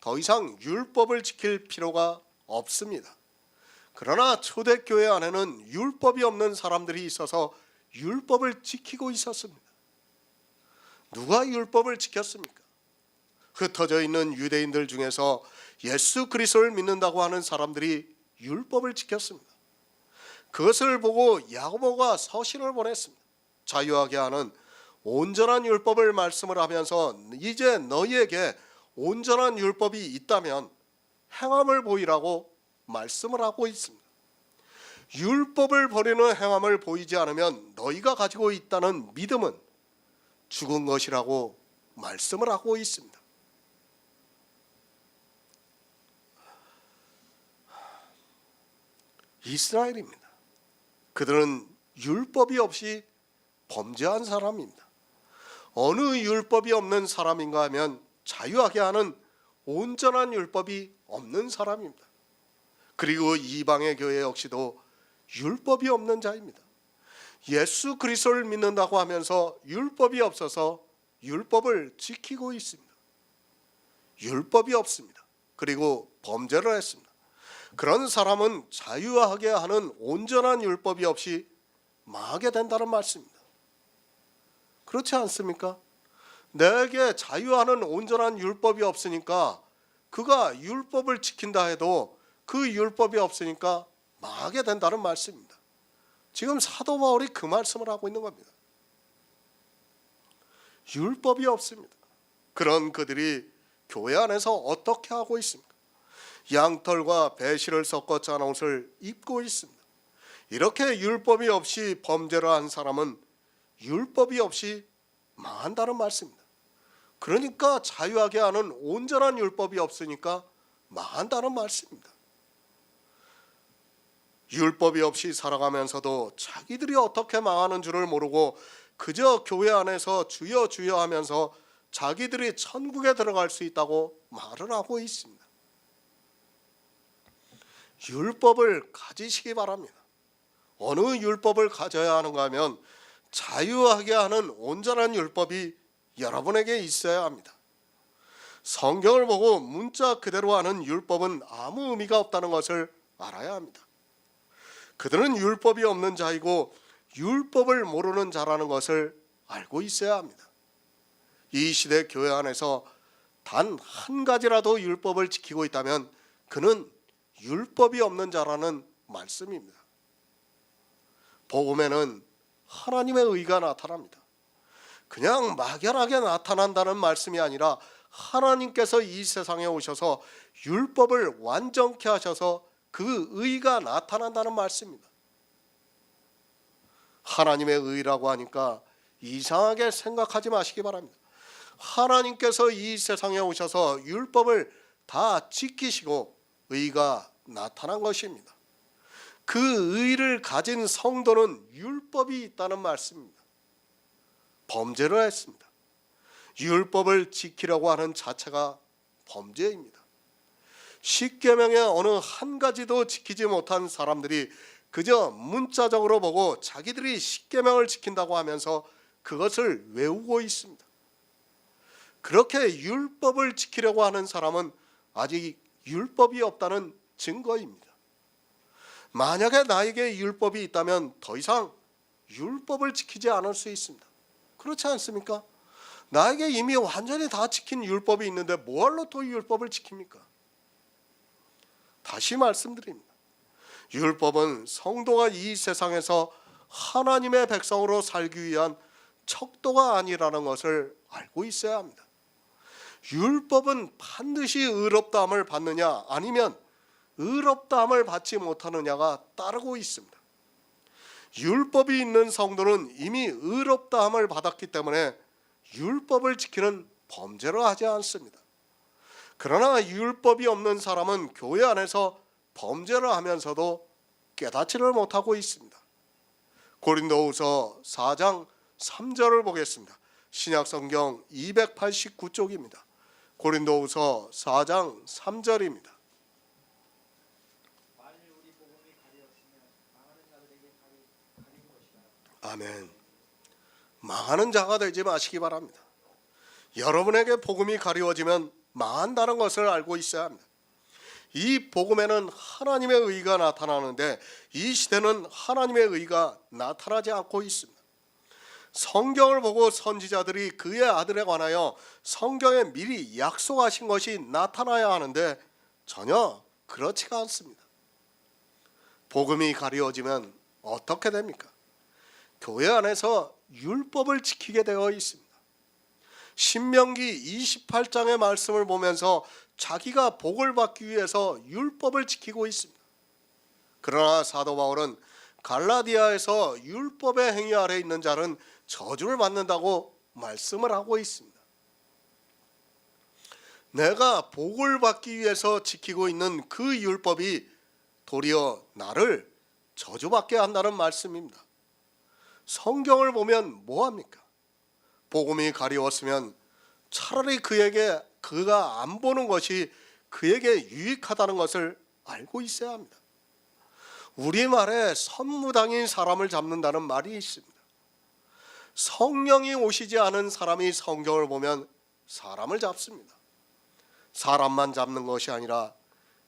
더 이상 율법을 지킬 필요가 없습니다. 그러나 초대교회 안에는 율법이 없는 사람들이 있어서 율법을 지키고 있었습니다. 누가 율법을 지켰습니까? 흩어져 있는 유대인들 중에서 예수 그리스도를 믿는다고 하는 사람들이 율법을 지켰습니다. 그것을 보고 야고보가 서신을 보냈습니다. 자유하게 하는 온전한 율법을 말씀을 하면서 이제 너희에게 온전한 율법이 있다면 행함을 보이라고 말씀을 하고 있습니다. 율법을 버리는 행함을 보이지 않으면 너희가 가지고 있다는 믿음은 죽은 것이라고 말씀을 하고 있습니다. 이스라엘입니다. 그들은 율법이 없이 범죄한 사람입니다. 어느 율법이 없는 사람인가 하면 자유하게 하는 온전한 율법이 없는 사람입니다. 그리고 이방의 교회 역시도 율법이 없는 자입니다. 예수 그리스도를 믿는다고 하면서 율법이 없어서 율법을 지키고 있습니다. 율법이 없습니다. 그리고 범죄를 했습니다. 그런 사람은 자유하게 하는 온전한 율법이 없이 망하게 된다는 말씀입니다. 그렇지 않습니까? 내게 자유하는 온전한 율법이 없으니까 그가 율법을 지킨다 해도 그 율법이 없으니까 망하게 된다는 말씀입니다. 지금 사도 바울이 그 말씀을 하고 있는 겁니다. 율법이 없습니다. 그런 그들이 교회 안에서 어떻게 하고 있습니까? 양털과 배실을 섞어 짠 옷을 입고 있습니다. 이렇게 율법이 없이 범죄를 한 사람은 율법이 없이 망한다는 말씀입니다. 그러니까 자유하게 하는 온전한 율법이 없으니까 망한다는 말씀입니다. 율법이 없이 살아가면서도 자기들이 어떻게 망하는 줄을 모르고 그저 교회 안에서 주여 주여 하면서 자기들이 천국에 들어갈 수 있다고 말을 하고 있습니다. 율법을 가지시기 바랍니다. 어느 율법을 가져야 하는가 하면 자유하게 하는 온전한 율법이 여러분에게 있어야 합니다. 성경을 보고 문자 그대로 하는 율법은 아무 의미가 없다는 것을 알아야 합니다. 그들은 율법이 없는 자이고 율법을 모르는 자라는 것을 알고 있어야 합니다. 이 시대 교회 안에서 단 한 가지라도 율법을 지키고 있다면 그는 율법이 없는 자라는 말씀입니다. 복음에는 하나님의 의가 나타납니다. 그냥 막연하게 나타난다는 말씀이 아니라 하나님께서 이 세상에 오셔서 율법을 완전케 하셔서 그 의가 나타난다는 말씀입니다. 하나님의 의라고 하니까 이상하게 생각하지 마시기 바랍니다. 하나님께서 이 세상에 오셔서 율법을 다 지키시고 의가 나타난 것입니다. 그 의를 가진 성도는 율법이 있다는 말씀입니다. 범죄를 했습니다. 율법을 지키려고 하는 자체가 범죄입니다. 십계명의 어느 한 가지도 지키지 못한 사람들이 그저 문자적으로 보고 자기들이 십계명을 지킨다고 하면서 그것을 외우고 있습니다. 그렇게 율법을 지키려고 하는 사람은 아직 율법이 없다는 증거입니다. 만약에 나에게 율법이 있다면 더 이상 율법을 지키지 않을 수 있습니다. 그렇지 않습니까? 나에게 이미 완전히 다 지킨 율법이 있는데 뭐하러 또 율법을 지킵니까? 다시 말씀드립니다. 율법은 성도가 이 세상에서 하나님의 백성으로 살기 위한 척도가 아니라는 것을 알고 있어야 합니다. 율법은 반드시 의롭다함을 받느냐 아니면 의롭다함을 받지 못하느냐가 따르고 있습니다. 율법이 있는 성도는 이미 의롭다함을 받았기 때문에 율법을 지키는 범죄를 하지 않습니다. 그러나 율법이 없는 사람은 교회 안에서 범죄를 하면서도 깨닫지를 못하고 있습니다. 고린도후서 4장 3절을 보겠습니다. 신약성경 289쪽입니다. 고린도후서 4장 3절입니다. 아멘. 망하는 자가 되지 마시기 바랍니다. 여러분에게 복음이 가리워지면 망한다는 것을 알고 있어야 합니다. 이 복음에는 하나님의 의가 나타나는데 이 시대는 하나님의 의가 나타나지 않고 있습니다. 성경을 보고 선지자들이 그의 아들에 관하여 성경에 미리 약속하신 것이 나타나야 하는데 전혀 그렇지가 않습니다. 복음이 가리워지면 어떻게 됩니까? 교회 안에서 율법을 지키게 되어 있습니다. 신명기 28장의 말씀을 보면서 자기가 복을 받기 위해서 율법을 지키고 있습니다. 그러나 사도 바울은 갈라디아에서 율법의 행위 아래 있는 자는 저주를 받는다고 말씀을 하고 있습니다. 내가 복을 받기 위해서 지키고 있는 그 율법이 도리어 나를 저주받게 한다는 말씀입니다. 성경을 보면 뭐합니까? 복음이 가리웠으면 차라리 그가 안 보는 것이 그에게 유익하다는 것을 알고 있어야 합니다. 우리말에 선무당인 사람을 잡는다는 말이 있습니다. 성령이 오시지 않은 사람이 성경을 보면 사람을 잡습니다. 사람만 잡는 것이 아니라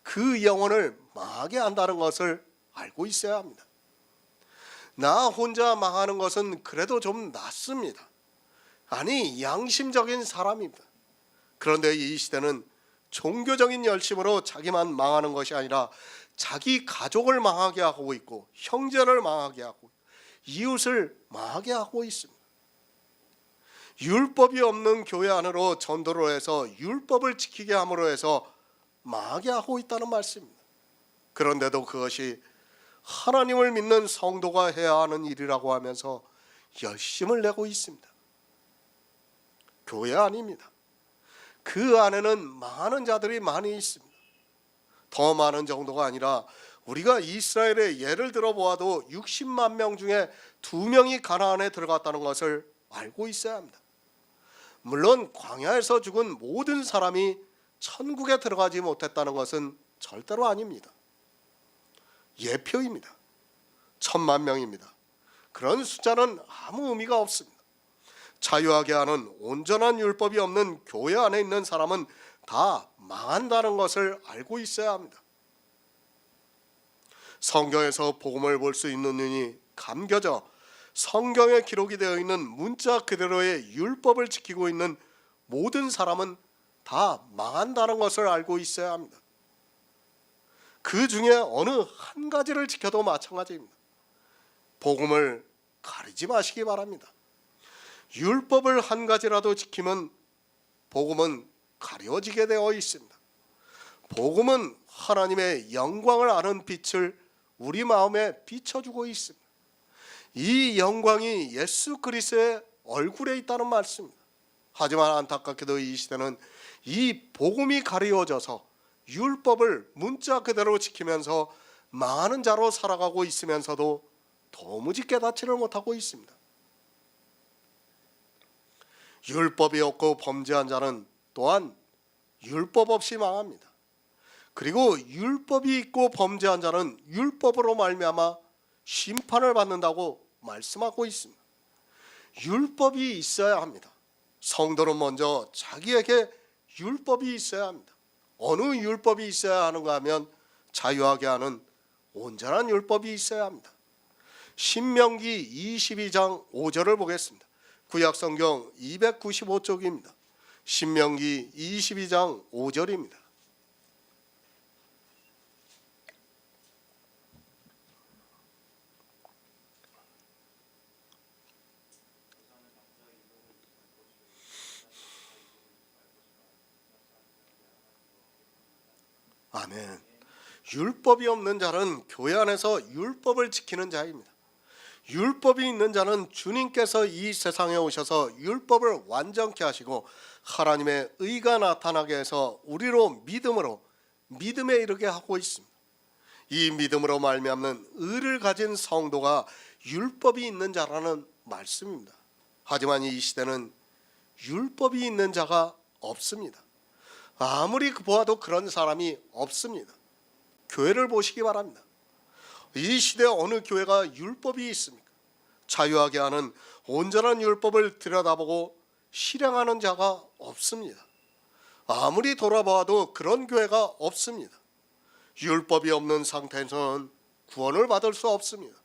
그 영혼을 망하게 한다는 것을 알고 있어야 합니다. 나 혼자 망하는 것은 그래도 좀 낫습니다. 아니, 양심적인 사람입니다. 그런데 이 시대는 종교적인 열심으로 자기만 망하는 것이 아니라 자기 가족을 망하게 하고 있고 형제를 망하게 하고 이웃을 망하게 하고 있습니다. 율법이 없는 교회 안으로 전도를 해서 율법을 지키게 함으로 해서 망하게 하고 있다는 말씀입니다. 그런데도 그것이 하나님을 믿는 성도가 해야 하는 일이라고 하면서 열심을 내고 있습니다. 교회 아닙니다. 그 안에는 망하는 자들이 많이 있습니다. 더 많은 정도가 아니라 우리가 이스라엘의 예를 들어 보아도 60만 명 중에 2명이 가나안에 들어갔다는 것을 알고 있어야 합니다. 물론 광야에서 죽은 모든 사람이 천국에 들어가지 못했다는 것은 절대로 아닙니다. 예표입니다. 1000만 명입니다. 그런 숫자는 아무 의미가 없습니다. 자유하게 하는 온전한 율법이 없는 교회 안에 있는 사람은 다 망한다는 것을 알고 있어야 합니다. 성경에서 복음을 볼 수 있는 눈이 감겨져 성경에 기록이 되어 있는 문자 그대로의 율법을 지키고 있는 모든 사람은 다 망한다는 것을 알고 있어야 합니다. 그 중에 어느 한 가지를 지켜도 마찬가지입니다. 복음을 가리지 마시기 바랍니다. 율법을 한 가지라도 지키면 복음은 가려지게 되어 있습니다. 복음은 하나님의 영광을 아는 빛을 우리 마음에 비춰주고 있습니다. 이 영광이 예수 그리스도의 얼굴에 있다는 말씀입니다. 하지만 안타깝게도 이 시대는 이 복음이 가리워져서 율법을 문자 그대로 지키면서 많은 자로 살아가고 있으면서도 도무지 깨닫지를 못하고 있습니다. 율법이 없고 범죄한 자는 또한 율법 없이 망합니다. 그리고 율법이 있고 범죄한 자는 율법으로 말미암아 심판을 받는다고 말씀하고 있습니다. 율법이 있어야 합니다. 성도는 먼저 자기에게 율법이 있어야 합니다. 어느 율법이 있어야 하는가 하면 자유하게 하는 온전한 율법이 있어야 합니다. 신명기 22장 5절을 보겠습니다. 구약성경 295쪽입니다. 신명기 22장 5절입니다. 아멘. 율법이 없는 자는 교회 안에서 율법을 지키는 자입니다. 율법이 있는 자는 주님께서 이 세상에 오셔서 율법을 완전케 하시고 하나님의 의가 나타나게 해서 우리로 믿음에 이르게 하고 있습니다. 이 믿음으로 말미암는 의를 가진 성도가 율법이 있는 자라는 말씀입니다. 하지만 이 시대는 율법이 있는 자가 없습니다. 아무리 보아도 그런 사람이 없습니다. 교회를 보시기 바랍니다. 이 시대에 어느 교회가 율법이 있습니까? 자유하게 하는 온전한 율법을 들여다보고 실행하는 자가 없습니다. 아무리 돌아보아도 그런 교회가 없습니다. 율법이 없는 상태에서는 구원을 받을 수 없습니다.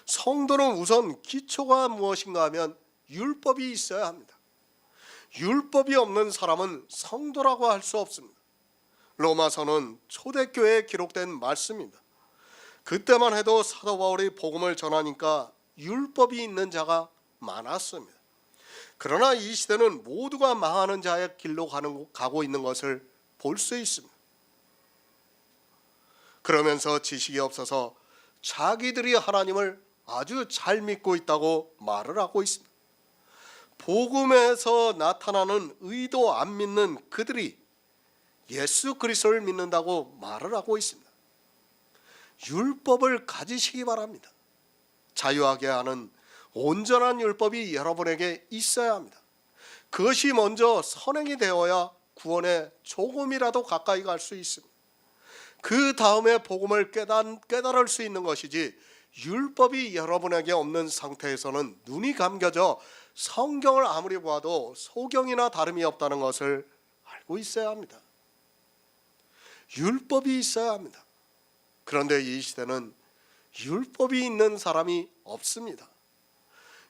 성도는 우선 기초가 무엇인가 하면 율법이 있어야 합니다. 율법이 없는 사람은 성도라고 할 수 없습니다. 로마서는 초대교회에 기록된 말씀입니다. 그때만 해도 사도 바울이 복음을 전하니까 율법이 있는 자가 많았습니다. 그러나 이 시대는 모두가 망하는 자의 길로 가고 있는 것을 볼 수 있습니다. 그러면서 지식이 없어서 자기들이 하나님을 아주 잘 믿고 있다고 말을 하고 있습니다. 복음에서 나타나는 의도 안 믿는 그들이 예수 그리스도를 믿는다고 말을 하고 있습니다. 율법을 가지시기 바랍니다. 자유하게 하는 온전한 율법이 여러분에게 있어야 합니다. 그것이 먼저 선행이 되어야 구원에 조금이라도 가까이 갈 수 있습니다. 그 다음에 복음을 깨달을 수 있는 것이지 율법이 여러분에게 없는 상태에서는 눈이 감겨져 성경을 아무리 보아도 소경이나 다름이 없다는 것을 알고 있어야 합니다. 율법이 있어야 합니다. 그런데 이 시대는 율법이 있는 사람이 없습니다.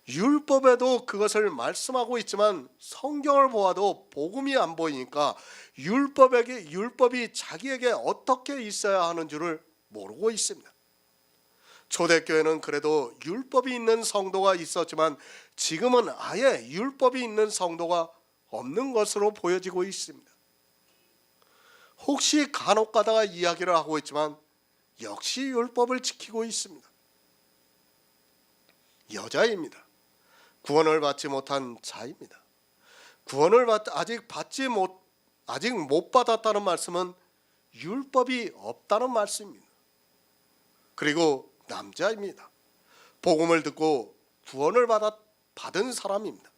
율법에도 그것을 말씀하고 있지만 성경을 보아도 복음이 안 보이니까 율법이 자기에게 어떻게 있어야 하는 줄을 모르고 있습니다. 초대교회는 그래도 율법이 있는 성도가 있었지만 지금은 아예 율법이 있는 성도가 없는 것으로 보여지고 있습니다. 혹시 간혹 가다가 이야기를 하고 있지만 역시 율법을 지키고 있습니다. 여자입니다. 구원을 받지 못한 자입니다. 구원을 아직 못 받았다는 말씀은 율법이 없다는 말씀입니다. 그리고 남자입니다. 복음을 듣고 구원을 받은 사람입니다.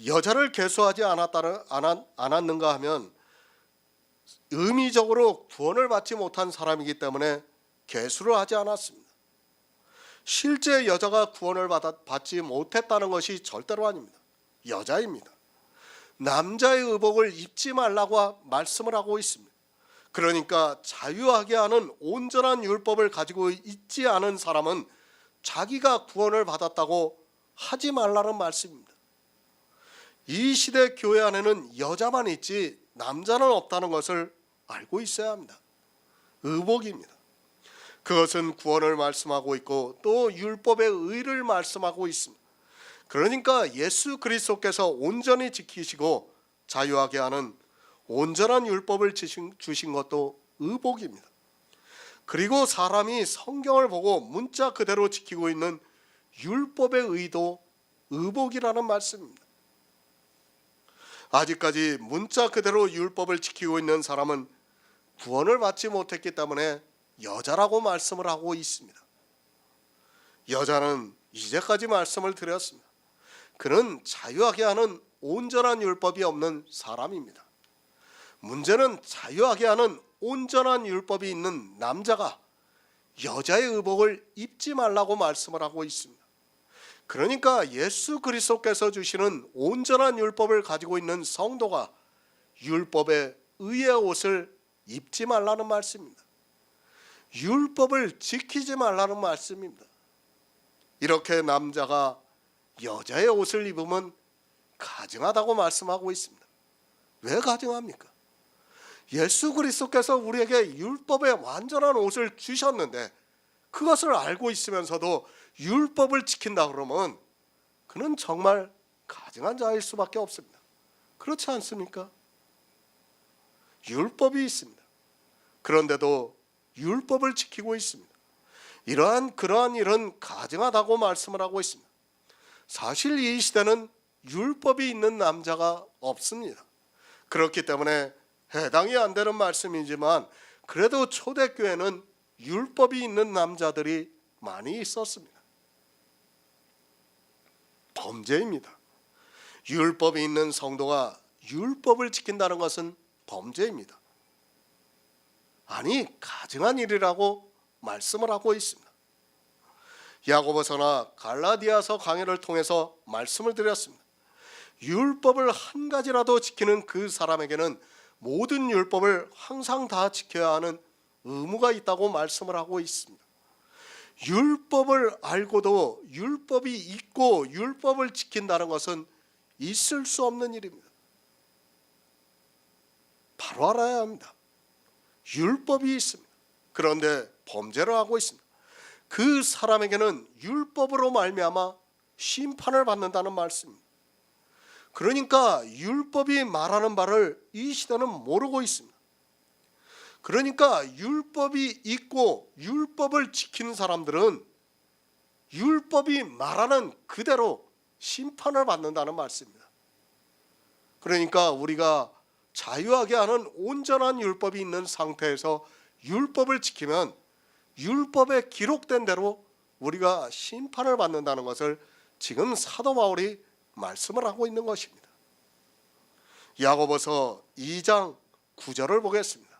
여자를 계수하지 않았는가 하면 의미적으로 구원을 받지 못한 사람이기 때문에 계수를 하지 않았습니다. 실제 여자가 구원을 받지 못했다는 것이 절대로 아닙니다. 여자입니다. 남자의 의복을 입지 말라고 말씀을 하고 있습니다. 그러니까 자유하게 하는 온전한 율법을 가지고 있지 않은 사람은 자기가 구원을 받았다고 하지 말라는 말씀입니다. 이 시대 교회 안에는 여자만 있지 남자는 없다는 것을 알고 있어야 합니다. 의복입니다. 그것은 구원을 말씀하고 있고 또 율법의 의를 말씀하고 있습니다. 그러니까 예수 그리스도께서 온전히 지키시고 자유하게 하는 온전한 율법을 주신 것도 의복입니다. 그리고 사람이 성경을 보고 문자 그대로 지키고 있는 율법의 의도 의복이라는 말씀입니다. 아직까지 문자 그대로 율법을 지키고 있는 사람은 구원을 받지 못했기 때문에 여자라고 말씀을 하고 있습니다. 여자는 이제까지 말씀을 드렸습니다. 그는 자유하게 하는 온전한 율법이 없는 사람입니다. 문제는 자유하게 하는 온전한 율법이 있는 남자가 여자의 의복을 입지 말라고 말씀을 하고 있습니다. 그러니까 예수 그리스도께서 주시는 온전한 율법을 가지고 있는 성도가 율법의 의의 옷을 입지 말라는 말씀입니다. 율법을 지키지 말라는 말씀입니다. 이렇게 남자가 여자의 옷을 입으면 가증하다고 말씀하고 있습니다. 왜 가증합니까? 예수 그리스도께서 우리에게 율법의 완전한 옷을 주셨는데 그것을 알고 있으면서도 율법을 지킨다 그러면 그는 정말 가증한 자일 수밖에 없습니다. 그렇지 않습니까? 율법이 있습니다. 그런데도 율법을 지키고 있습니다. 그러한 일은 가증하다고 말씀을 하고 있습니다. 사실 이 시대는 율법이 있는 남자가 없습니다. 그렇기 때문에 해당이 안 되는 말씀이지만 그래도 초대교회는 율법이 있는 남자들이 많이 있었습니다. 범죄입니다. 율법이 있는 성도가 율법을 지킨다는 것은 범죄입니다. 아니, 가증한 일이라고 말씀을 하고 있습니다. 야고보서나 갈라디아서 강해를 통해서 말씀을 드렸습니다. 율법을 한 가지라도 지키는 그 사람에게는 모든 율법을 항상 다 지켜야 하는 의무가 있다고 말씀을 하고 있습니다. 율법을 알고도 율법이 있고 율법을 지킨다는 것은 있을 수 없는 일입니다. 바로 알아야 합니다. 율법이 있습니다. 그런데 범죄를 하고 있습니다. 그 사람에게는 율법으로 말미암아 심판을 받는다는 말씀입니다. 그러니까 율법이 말하는 바를 이 시대는 모르고 있습니다. 그러니까 율법이 있고 율법을 지키는 사람들은 율법이 말하는 그대로 심판을 받는다는 말씀입니다. 그러니까 우리가 자유하게 하는 온전한 율법이 있는 상태에서 율법을 지키면 율법에 기록된 대로 우리가 심판을 받는다는 것을 지금 사도 바울이 말씀을 하고 있는 것입니다. 야고보서 2장 9절을 보겠습니다.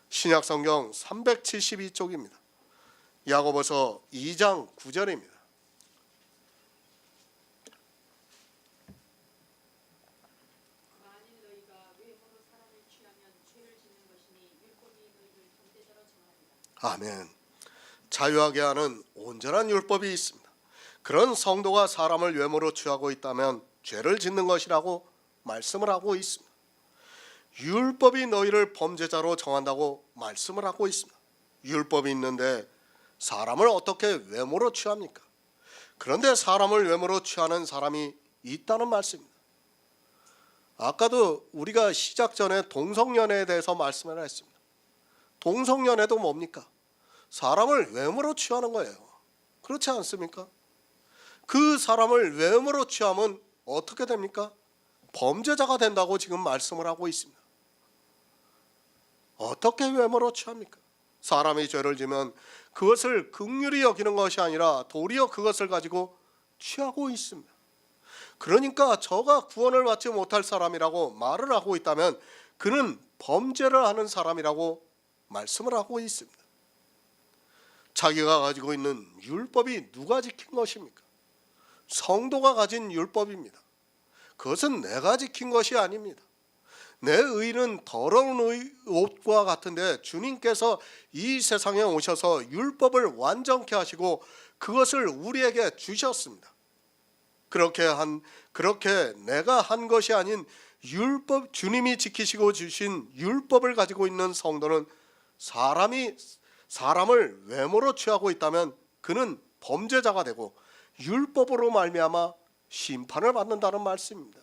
신약성경 372쪽입니다. 야고보서 2장 9절입니다. 아멘. 자유하게 하는 온전한 율법이 있습니다. 그런 성도가 사람을 외모로 취하고 있다면 죄를 짓는 것이라고 말씀을 하고 있습니다. 율법이 너희를 범죄자로 정한다고 말씀을 하고 있습니다. 율법이 있는데 사람을 어떻게 외모로 취합니까? 그런데 사람을 외모로 취하는 사람이 있다는 말씀입니다. 아까도 우리가 시작 전에 동성연애에 대해서 말씀을 했습니다. 동성연애도 뭡니까? 사람을 외모로 취하는 거예요. 그렇지 않습니까? 그 사람을 외모로 취하면 어떻게 됩니까? 범죄자가 된다고 지금 말씀을 하고 있습니다. 어떻게 외모로 취합니까? 사람이 죄를 지면 그것을 긍휼히 여기는 것이 아니라 도리어 그것을 가지고 취하고 있습니다. 그러니까 저가 구원을 받지 못할 사람이라고 말을 하고 있다면 그는 범죄를 하는 사람이라고 말씀을 하고 있습니다. 자기가 가지고 있는 율법이 누가 지킨 것입니까? 성도가 가진 율법입니다. 그것은 내가 지킨 것이 아닙니다. 내 의는 더러운 옷과 같은데 주님께서 이 세상에 오셔서 율법을 완전케 하시고 그것을 우리에게 주셨습니다. 그렇게 내가 한 것이 아닌 율법, 주님이 지키시고 주신 율법을 가지고 있는 성도는 사람을 외모로 취하고 있다면 그는 범죄자가 되고 율법으로 말미암아 심판을 받는다는 말씀입니다.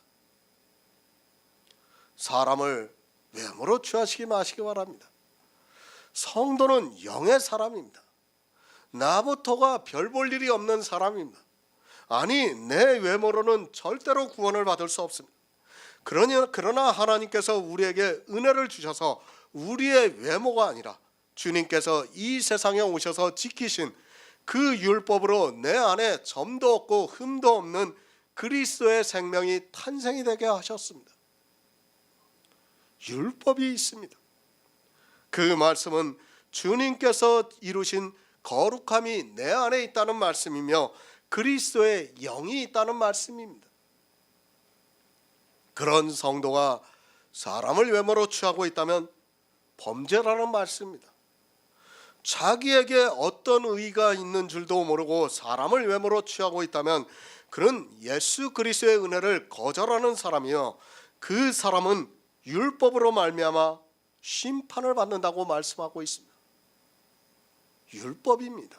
사람을 외모로 취하시기 마시기 바랍니다. 성도는 영의 사람입니다. 나부터가 별 볼 일이 없는 사람입니다. 아니, 내 외모로는 절대로 구원을 받을 수 없습니다. 그러나 하나님께서 우리에게 은혜를 주셔서 우리의 외모가 아니라 주님께서 이 세상에 오셔서 지키신 그 율법으로 내 안에 점도 없고 흠도 없는 그리스도의 생명이 탄생이 되게 하셨습니다. 율법이 있습니다. 그 말씀은 주님께서 이루신 거룩함이 내 안에 있다는 말씀이며 그리스도의 영이 있다는 말씀입니다. 그런 성도가 사람을 외모로 취하고 있다면 범죄라는 말씀입니다. 자기에게 어떤 의의가 있는 줄도 모르고 사람을 외모로 취하고 있다면 그는 예수 그리스도의 은혜를 거절하는 사람이요, 그 사람은 율법으로 말미암아 심판을 받는다고 말씀하고 있습니다. 율법입니다.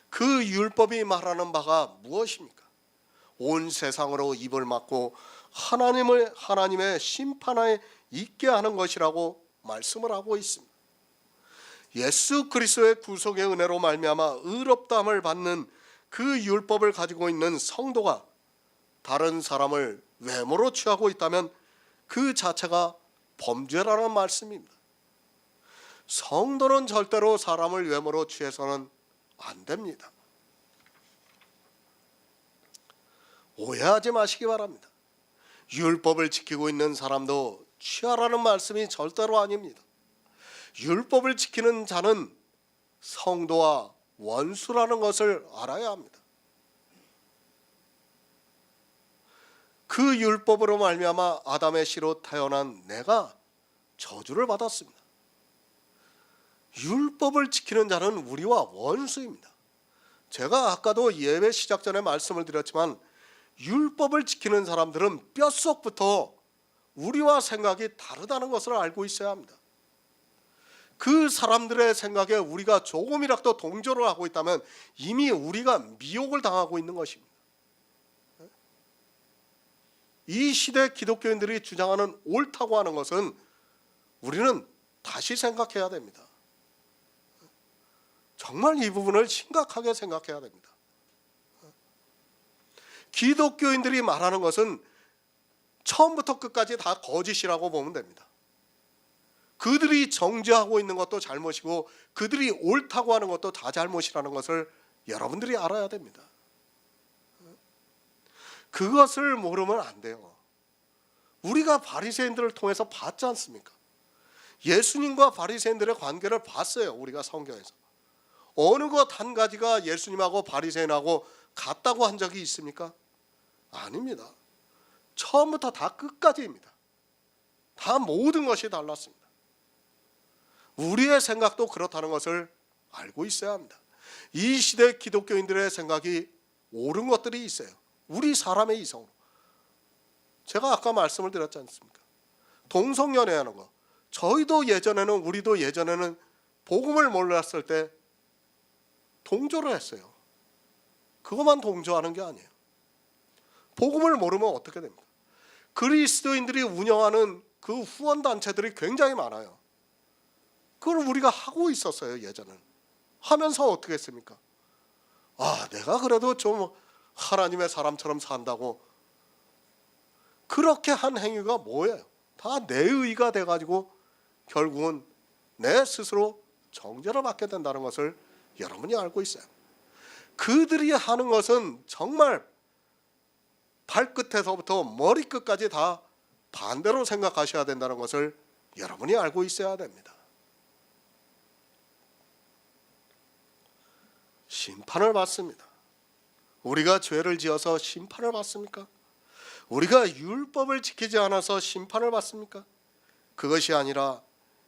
그 율법이 말하는 바가 무엇입니까? 온 세상으로 입을 막고 하나님의 심판에 있게 하는 것이라고 말씀을 하고 있습니다. 예수 그리스도의 구속의 은혜로 말미암아 의롭다함을 받는 그 율법을 가지고 있는 성도가 다른 사람을 외모로 취하고 있다면 그 자체가 범죄라는 말씀입니다. 성도는 절대로 사람을 외모로 취해서는 안 됩니다. 오해하지 마시기 바랍니다. 율법을 지키고 있는 사람도 취하라는 말씀이 절대로 아닙니다. 율법을 지키는 자는 성도와 원수라는 것을 알아야 합니다. 그 율법으로 말미암아 아담의 씨로 태어난 내가 저주를 받았습니다. 율법을 지키는 자는 우리와 원수입니다. 제가 아까도 예배 시작 전에 말씀을 드렸지만 율법을 지키는 사람들은 뼛속부터 우리와 생각이 다르다는 것을 알고 있어야 합니다. 그 사람들의 생각에 우리가 조금이라도 동조를 하고 있다면 이미 우리가 미혹을 당하고 있는 것입니다. 이 시대 기독교인들이 주장하는 옳다고 하는 것은 우리는 다시 생각해야 됩니다. 정말 이 부분을 심각하게 생각해야 됩니다. 기독교인들이 말하는 것은 처음부터 끝까지 다 거짓이라고 보면 됩니다. 그들이 정죄하고 있는 것도 잘못이고 그들이 옳다고 하는 것도 다 잘못이라는 것을 여러분들이 알아야 됩니다. 그것을 모르면 안 돼요. 우리가 바리새인들을 통해서 봤지 않습니까? 예수님과 바리새인들의 관계를 봤어요. 우리가 성경에서. 어느 것 한 가지가 예수님하고 바리새인하고 같다고 한 적이 있습니까? 아닙니다. 처음부터 다 끝까지입니다. 다 모든 것이 달랐습니다. 우리의 생각도 그렇다는 것을 알고 있어야 합니다. 이 시대 기독교인들의 생각이 옳은 것들이 있어요. 우리 사람의 이성으로. 제가 아까 말씀을 드렸지 않습니까? 동성연애하는 거. 우리도 예전에는 복음을 몰랐을 때 동조를 했어요. 그것만 동조하는 게 아니에요. 복음을 모르면 어떻게 됩니까? 그리스도인들이 운영하는 그 후원단체들이 굉장히 많아요. 그걸 우리가 하고 있었어요. 예전에는. 하면서 어떻게 했습니까? 내가 그래도 좀 하나님의 사람처럼 산다고. 그렇게 한 행위가 뭐예요? 다 내 의가 돼가지고 결국은 내 스스로 정죄를 받게 된다는 것을 여러분이 알고 있어요. 그들이 하는 것은 정말 발끝에서부터 머리끝까지 다 반대로 생각하셔야 된다는 것을 여러분이 알고 있어야 됩니다. 심판을 받습니다. 우리가 죄를 지어서 심판을 받습니까? 우리가 율법을 지키지 않아서 심판을 받습니까? 그것이 아니라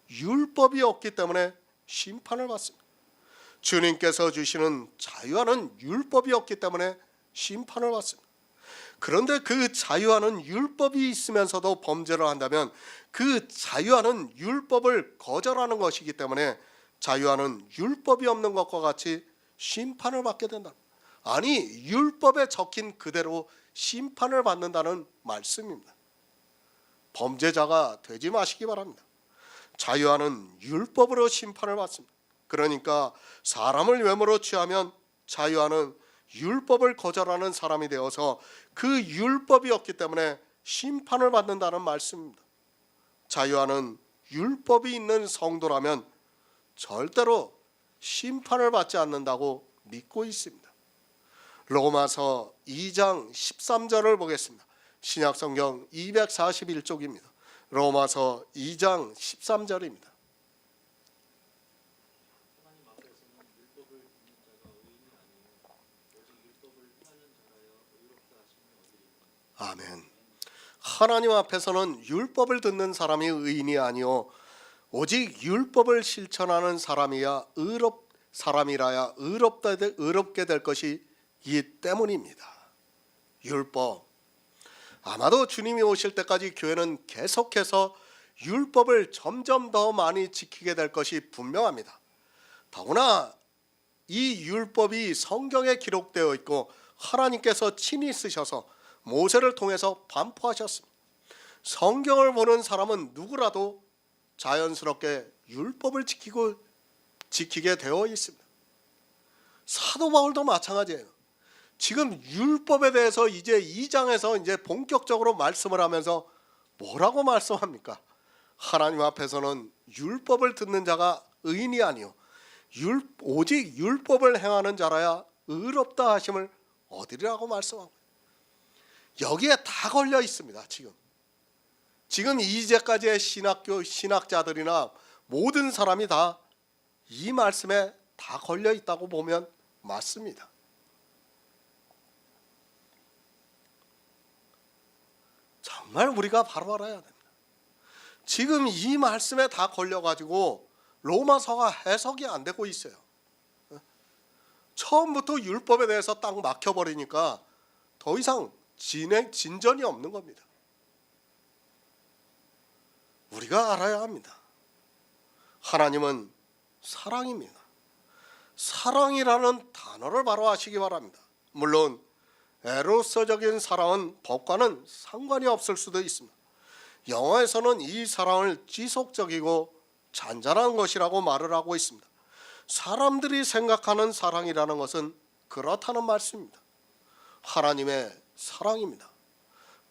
율법이 없기 때문에 심판을 받습니다. 주님께서 주시는 자유하는 율법이 없기 때문에 심판을 받습니다. 그런데 그 자유하는 율법이 있으면서도 범죄를 한다면 그 자유하는 율법을 거절하는 것이기 때문에 자유하는 율법이 없는 것과 같이 심판을 받게 된다. 아니, 율법에 적힌 그대로 심판을 받는다는 말씀입니다. 범죄자가 되지 마시기 바랍니다. 자유하는 율법으로 심판을 받습니다. 그러니까 사람을 외모로 취하면 자유하는 율법을 거절하는 사람이 되어서 그 율법이 없기 때문에 심판을 받는다는 말씀입니다. 자유하는 율법이 있는 성도라면 절대로 심판을 받지 않는다고 믿고 있습니다. 로마서 2장 13절을 보겠습니다. 신약성경 241쪽입니다. 로마서 2장 13절입니다. 하나님 앞에서는 율법을 듣는 자가 의인이 아니요 오직 율법을 행하는 자라야 의롭다 하심이 어디리니. 아멘. 하나님 앞에서는 율법을 듣는 사람이 의인이 아니요 오직 율법을 실천하는 사람이라야 의롭게 될 것이 이 때문입니다. 율법. 아마도 주님이 오실 때까지 교회는 계속해서 율법을 점점 더 많이 지키게 될 것이 분명합니다. 더구나 이 율법이 성경에 기록되어 있고 하나님께서 친히 쓰셔서 모세를 통해서 반포하셨습니다. 성경을 보는 사람은 누구라도 자연스럽게 율법을 지키게 되어 있습니다. 사도 바울도 마찬가지예요. 지금 율법에 대해서 이제 2장에서 이제 본격적으로 말씀을 하면서 뭐라고 말씀합니까? 하나님 앞에서는 율법을 듣는 자가 의인이 아니요 오직 율법을 행하는 자라야 의롭다 하심을 얻으리라고 말씀하고 여기에 다 걸려 있습니다. 지금 이제까지의 신학자들이나 모든 사람이 다 이 말씀에 다 걸려 있다고 보면 맞습니다. 정말 우리가 바로 알아야 됩니다. 지금 이 말씀에 다 걸려가지고 로마서가 해석이 안 되고 있어요. 처음부터 율법에 대해서 딱 막혀버리니까 더 이상 진전이 없는 겁니다. 우리가 알아야 합니다. 하나님은 사랑입니다. 사랑이라는 단어를 바로 아시기 바랍니다. 물론 에로서적인 사랑은 법과는 상관이 없을 수도 있습니다. 영어에서는 이 사랑을 지속적이고 잔잔한 것이라고 말을 하고 있습니다. 사람들이 생각하는 사랑이라는 것은 그렇다는 말씀입니다. 하나님의 사랑입니다.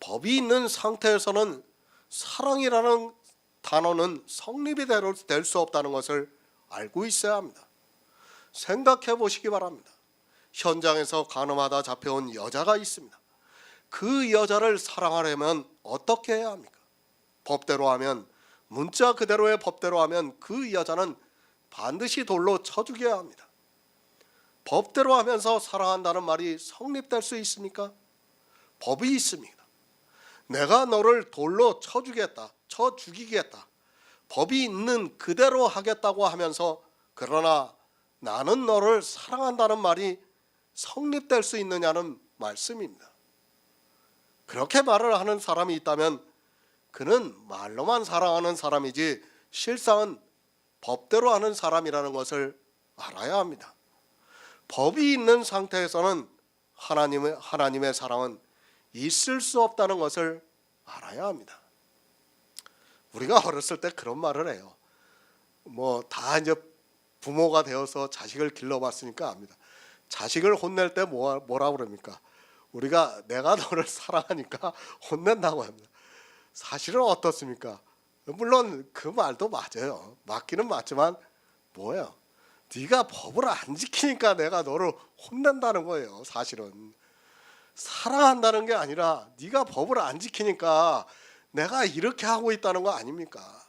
법이 있는 상태에서는 사랑이라는 단어는 성립이 될 수 없다는 것을 알고 있어야 합니다. 생각해 보시기 바랍니다. 현장에서 간음하다 잡혀온 여자가 있습니다. 그 여자를 사랑하려면 어떻게 해야 합니까? 법대로 하면, 문자 그대로의 법대로 하면 그 여자는 반드시 돌로 쳐 죽여야 합니다. 법대로 하면서 사랑한다는 말이 성립될 수 있습니까? 법이 있습니다. 내가 너를 돌로 쳐 죽이겠다. 법이 있는 그대로 하겠다고 하면서 그러나 나는 너를 사랑한다는 말이 성립될 수 있느냐는 말씀입니다. 그렇게 말을 하는 사람이 있다면 그는 말로만 사랑하는 사람이지 실상은 법대로 하는 사람이라는 것을 알아야 합니다. 법이 있는 상태에서는 하나님의 사랑은 있을 수 없다는 것을 알아야 합니다. 우리가 어렸을 때 그런 말을 해요. 다 이제 부모가 되어서 자식을 길러봤으니까 압니다. 자식을 혼낼 때 뭐라고 그럽니까? 우리가 내가 너를 사랑하니까 혼낸다고 합니다. 사실은 어떻습니까? 물론 그 말도 맞아요. 맞기는 맞지만 뭐예요? 네가 법을 안 지키니까 내가 너를 혼낸다는 거예요. 사실은 사랑한다는 게 아니라 네가 법을 안 지키니까 내가 이렇게 하고 있다는 거 아닙니까?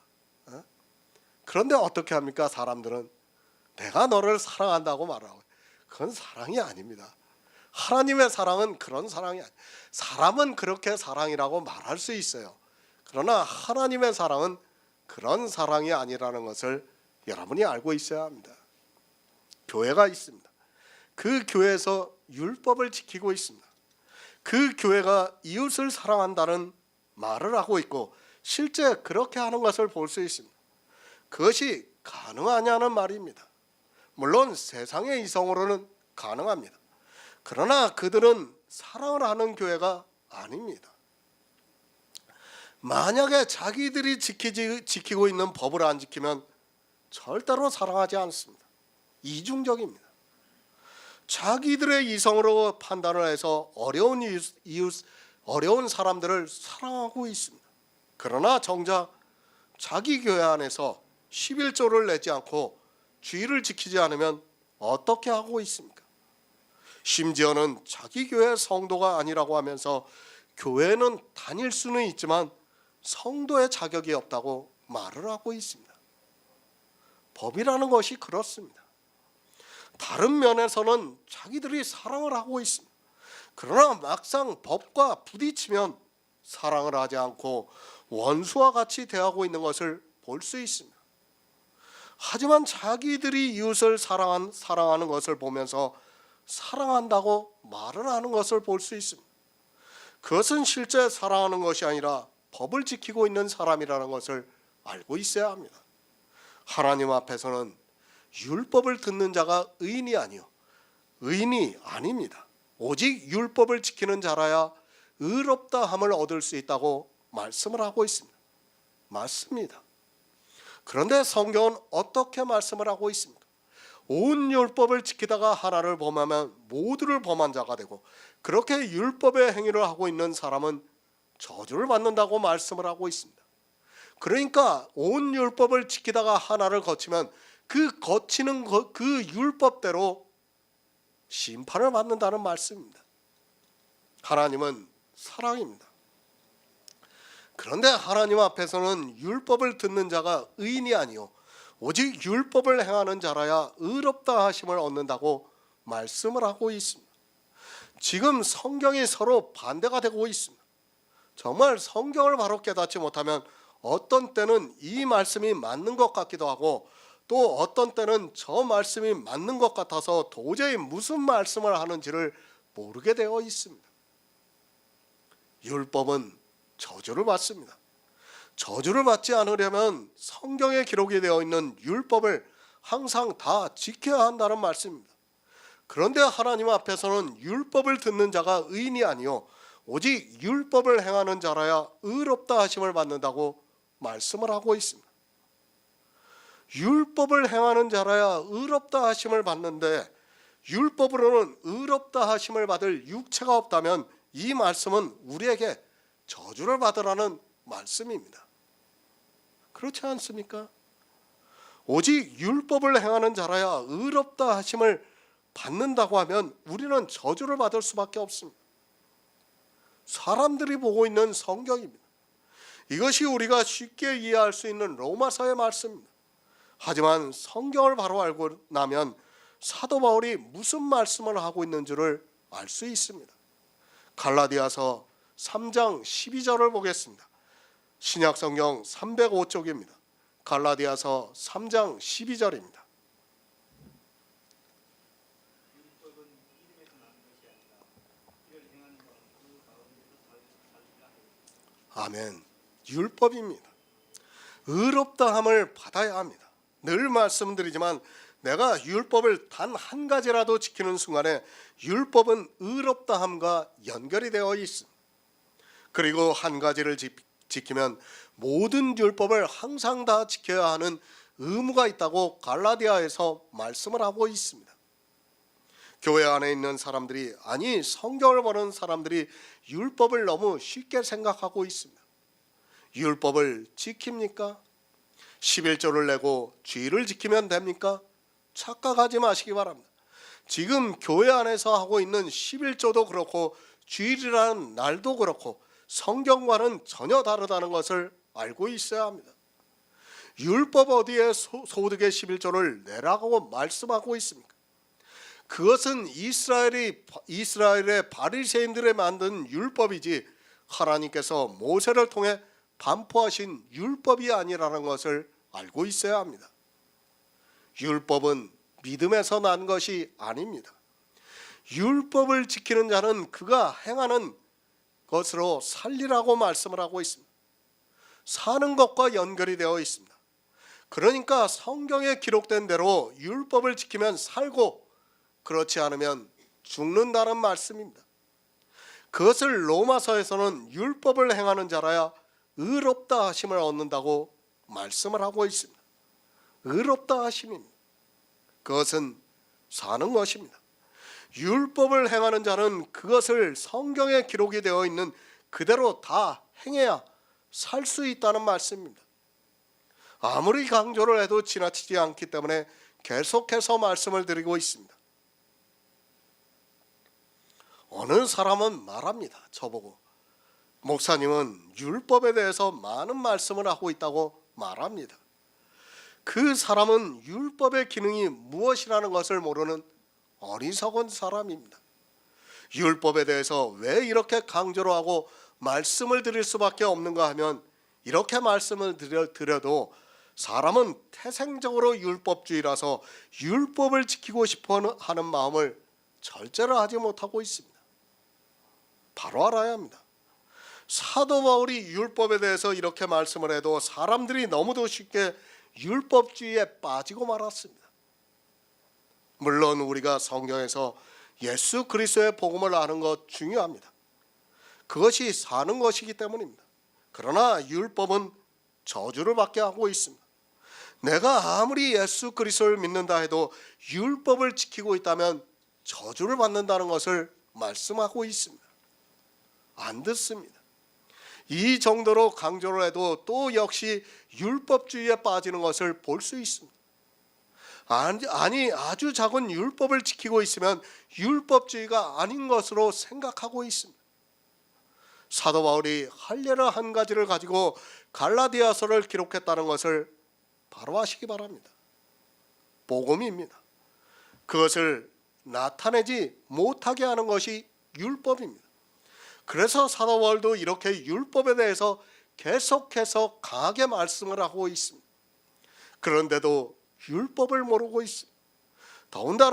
그런데 어떻게 합니까? 사람들은 내가 너를 사랑한다고 말하고 그건 사랑이 아닙니다. 하나님의 사랑은 그런 사랑이 아니에요. 사람은 그렇게 사랑이라고 말할 수 있어요. 그러나 하나님의 사랑은 그런 사랑이 아니라는 것을 여러분이 알고 있어야 합니다. 교회가 있습니다. 그 교회에서 율법을 지키고 있습니다. 그 교회가 이웃을 사랑한다는 말을 하고 있고 실제 그렇게 하는 것을 볼 수 있습니다. 그것이 가능하냐는 말입니다. 물론 세상의 이성으로는 가능합니다. 그러나 그들은 사랑을 하는 교회가 아닙니다. 만약에 자기들이 지키고 있는 법을 안 지키면 절대로 사랑하지 않습니다. 이중적입니다. 자기들의 이성으로 판단을 해서 어려운 사람들을 사랑하고 있습니다. 그러나 정작 자기 교회 안에서 11조를 내지 않고 주의를 지키지 않으면 어떻게 하고 있습니까? 심지어는 자기 교회 성도가 아니라고 하면서 교회는 다닐 수는 있지만 성도의 자격이 없다고 말을 하고 있습니다. 법이라는 것이 그렇습니다. 다른 면에서는 자기들이 사랑을 하고 있습니다. 그러나 막상 법과 부딪히면 사랑을 하지 않고 원수와 같이 대하고 있는 것을 볼 수 있습니다. 하지만 자기들이 이웃을 사랑하는 것을 보면서 사랑한다고 말을 하는 것을 볼 수 있습니다. 그것은 실제 사랑하는 것이 아니라 법을 지키고 있는 사람이라는 것을 알고 있어야 합니다. 하나님 앞에서는 율법을 듣는 자가 의인이 아니요 의인이 아닙니다. 오직 율법을 지키는 자라야 의롭다 함을 얻을 수 있다고 말씀을 하고 있습니다. 맞습니다. 그런데 성경은 어떻게 말씀을 하고 있습니까? 온 율법을 지키다가 하나를 범하면 모두를 범한 자가 되고, 그렇게 율법의 행위를 하고 있는 사람은 저주를 받는다고 말씀을 하고 있습니다. 그러니까 온 율법을 지키다가 하나를 거치면 그 거치는 그 율법대로 심판을 받는다는 말씀입니다. 하나님은 사랑입니다. 그런데 하나님 앞에서는 율법을 듣는 자가 의인이 아니요 오직 율법을 행하는 자라야 의롭다 하심을 얻는다고 말씀을 하고 있습니다. 지금 성경이 서로 반대가 되고 있습니다. 정말 성경을 바로 깨닫지 못하면 어떤 때는 이 말씀이 맞는 것 같기도 하고, 또 어떤 때는 저 말씀이 맞는 것 같아서 도저히 무슨 말씀을 하는지를 모르게 되어 있습니다. 율법은 저주를 받습니다. 저주를 받지 않으려면 성경에 기록이 되어 있는 율법을 항상 다 지켜야 한다는 말씀입니다. 그런데 하나님 앞에서는 율법을 듣는 자가 의인이 아니요 오직 율법을 행하는 자라야 의롭다 하심을 받는다고 말씀을 하고 있습니다. 율법을 행하는 자라야 의롭다 하심을 받는데, 율법으로는 의롭다 하심을 받을 육체가 없다면 이 말씀은 우리에게 저주를 받으라는 말씀입니다. 그렇지 않습니까? 오직 율법을 행하는 자라야 의롭다 하심을 받는다고 하면 우리는 저주를 받을 수밖에 없습니다. 사람들이 보고 있는 성경입니다. 이것이 우리가 쉽게 이해할 수 있는 로마서의 말씀입니다. 하지만 성경을 바로 알고 나면 사도 바울이 무슨 말씀을 하고 있는지를 알 수 있습니다. 갈라디아서 3장 12절을 보겠습니다. 신약성경 305쪽입니다. 갈라디아서 3장 12절입니다. 율법은 믿음에서 나는 것이 아니라 이를 행하는 자는 그 가운데서 살리라. 아멘. 율법입니다. 의롭다함을 받아야 합니다. 늘 말씀드리지만 내가 율법을 단 한 가지라도 지키는 순간에 율법은 의롭다함과 연결이 되어 있습니다. 그리고 한 가지를 지키면 모든 율법을 항상 다 지켜야 하는 의무가 있다고 갈라디아에서 말씀을 하고 있습니다. 교회 안에 있는 사람들이, 아니 성경을 보는 사람들이 율법을 너무 쉽게 생각하고 있습니다. 율법을 지킵니까? 11조를 내고 주의를 지키면 됩니까? 착각하지 마시기 바랍니다. 지금 교회 안에서 하고 있는 11조도 그렇고 주일이라는 날도 그렇고 성경과는 전혀 다르다는 것을 알고 있어야 합니다. 율법 어디에 소득의 11조를 내라고 말씀하고 있습니까? 그것은 이스라엘의 바리새인들이 만든 율법이지 하나님께서 모세를 통해 반포하신 율법이 아니라는 것을 알고 있어야 합니다. 율법은 믿음에서 난 것이 아닙니다. 율법을 지키는 자는 그가 행하는 것으로 살리라고 말씀을 하고 있습니다. 사는 것과 연결이 되어 있습니다. 그러니까 성경에 기록된 대로 율법을 지키면 살고, 그렇지 않으면 죽는다는 말씀입니다. 그것을 로마서에서는 율법을 행하는 자라야 의롭다 하심을 얻는다고 말씀을 하고 있습니다. 의롭다 하심입니다. 그것은 사는 것입니다. 율법을 행하는 자는 그것을 성경에 기록이 되어 있는 그대로 다 행해야 살 수 있다는 말씀입니다. 아무리 강조를 해도 지나치지 않기 때문에 계속해서 말씀을 드리고 있습니다. 어느 사람은 말합니다. 저보고 목사님은 율법에 대해서 많은 말씀을 하고 있다고 말합니다. 그 사람은 율법의 기능이 무엇이라는 것을 모르는 어리석은 사람입니다. 율법에 대해서 왜 이렇게 강조를 하고 말씀을 드릴 수밖에 없는가 하면 이렇게 말씀을 드려도 사람은 태생적으로 율법주의라서 율법을 지키고 싶어 하는 마음을 절제를 하지 못하고 있습니다. 바로 알아야 합니다. 사도 바울이 율법에 대해서 이렇게 말씀을 해도 사람들이 너무도 쉽게 율법주의에 빠지고 말았습니다. 물론 우리가 성경에서 예수 그리스도의 복음을 아는 것 중요합니다. 그것이 사는 것이기 때문입니다. 그러나 율법은 저주를 받게 하고 있습니다. 내가 아무리 예수 그리스도를 믿는다 해도 율법을 지키고 있다면 저주를 받는다는 것을 말씀하고 있습니다. 안 듣습니다. 이 정도로 강조를 해도 또 역시 율법주의에 빠지는 것을 볼 수 있습니다. 아니 아주 작은 율법을 지키고 있으면 율법주의가 아닌 것으로 생각하고 있습니다. 사도 바울이 할례를 한 가지를 가지고 갈라디아서를 기록했다는 것을 바로 아시기 바랍니다. 복음입니다. 그것을 나타내지 못하게 하는 것이 율법입니다. 그래서 사도 바울도 이렇게 율법에 대해서 계속해서 강하게 말씀을 하고 있습니다. 그런데도 율법을 모르고 있습니다. 더군다나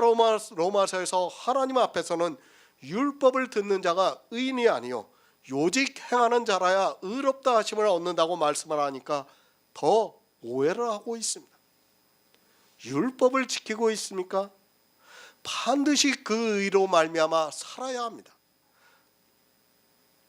로마서에서 하나님 앞에서는 율법을 듣는 자가 의인이 아니요 오직 행하는 자라야 의롭다 하심을 얻는다고 말씀을 하니까 더 오해를 하고 있습니다. 율법을 지키고 있습니까? 반드시 그 의로 말미암아 살아야 합니다.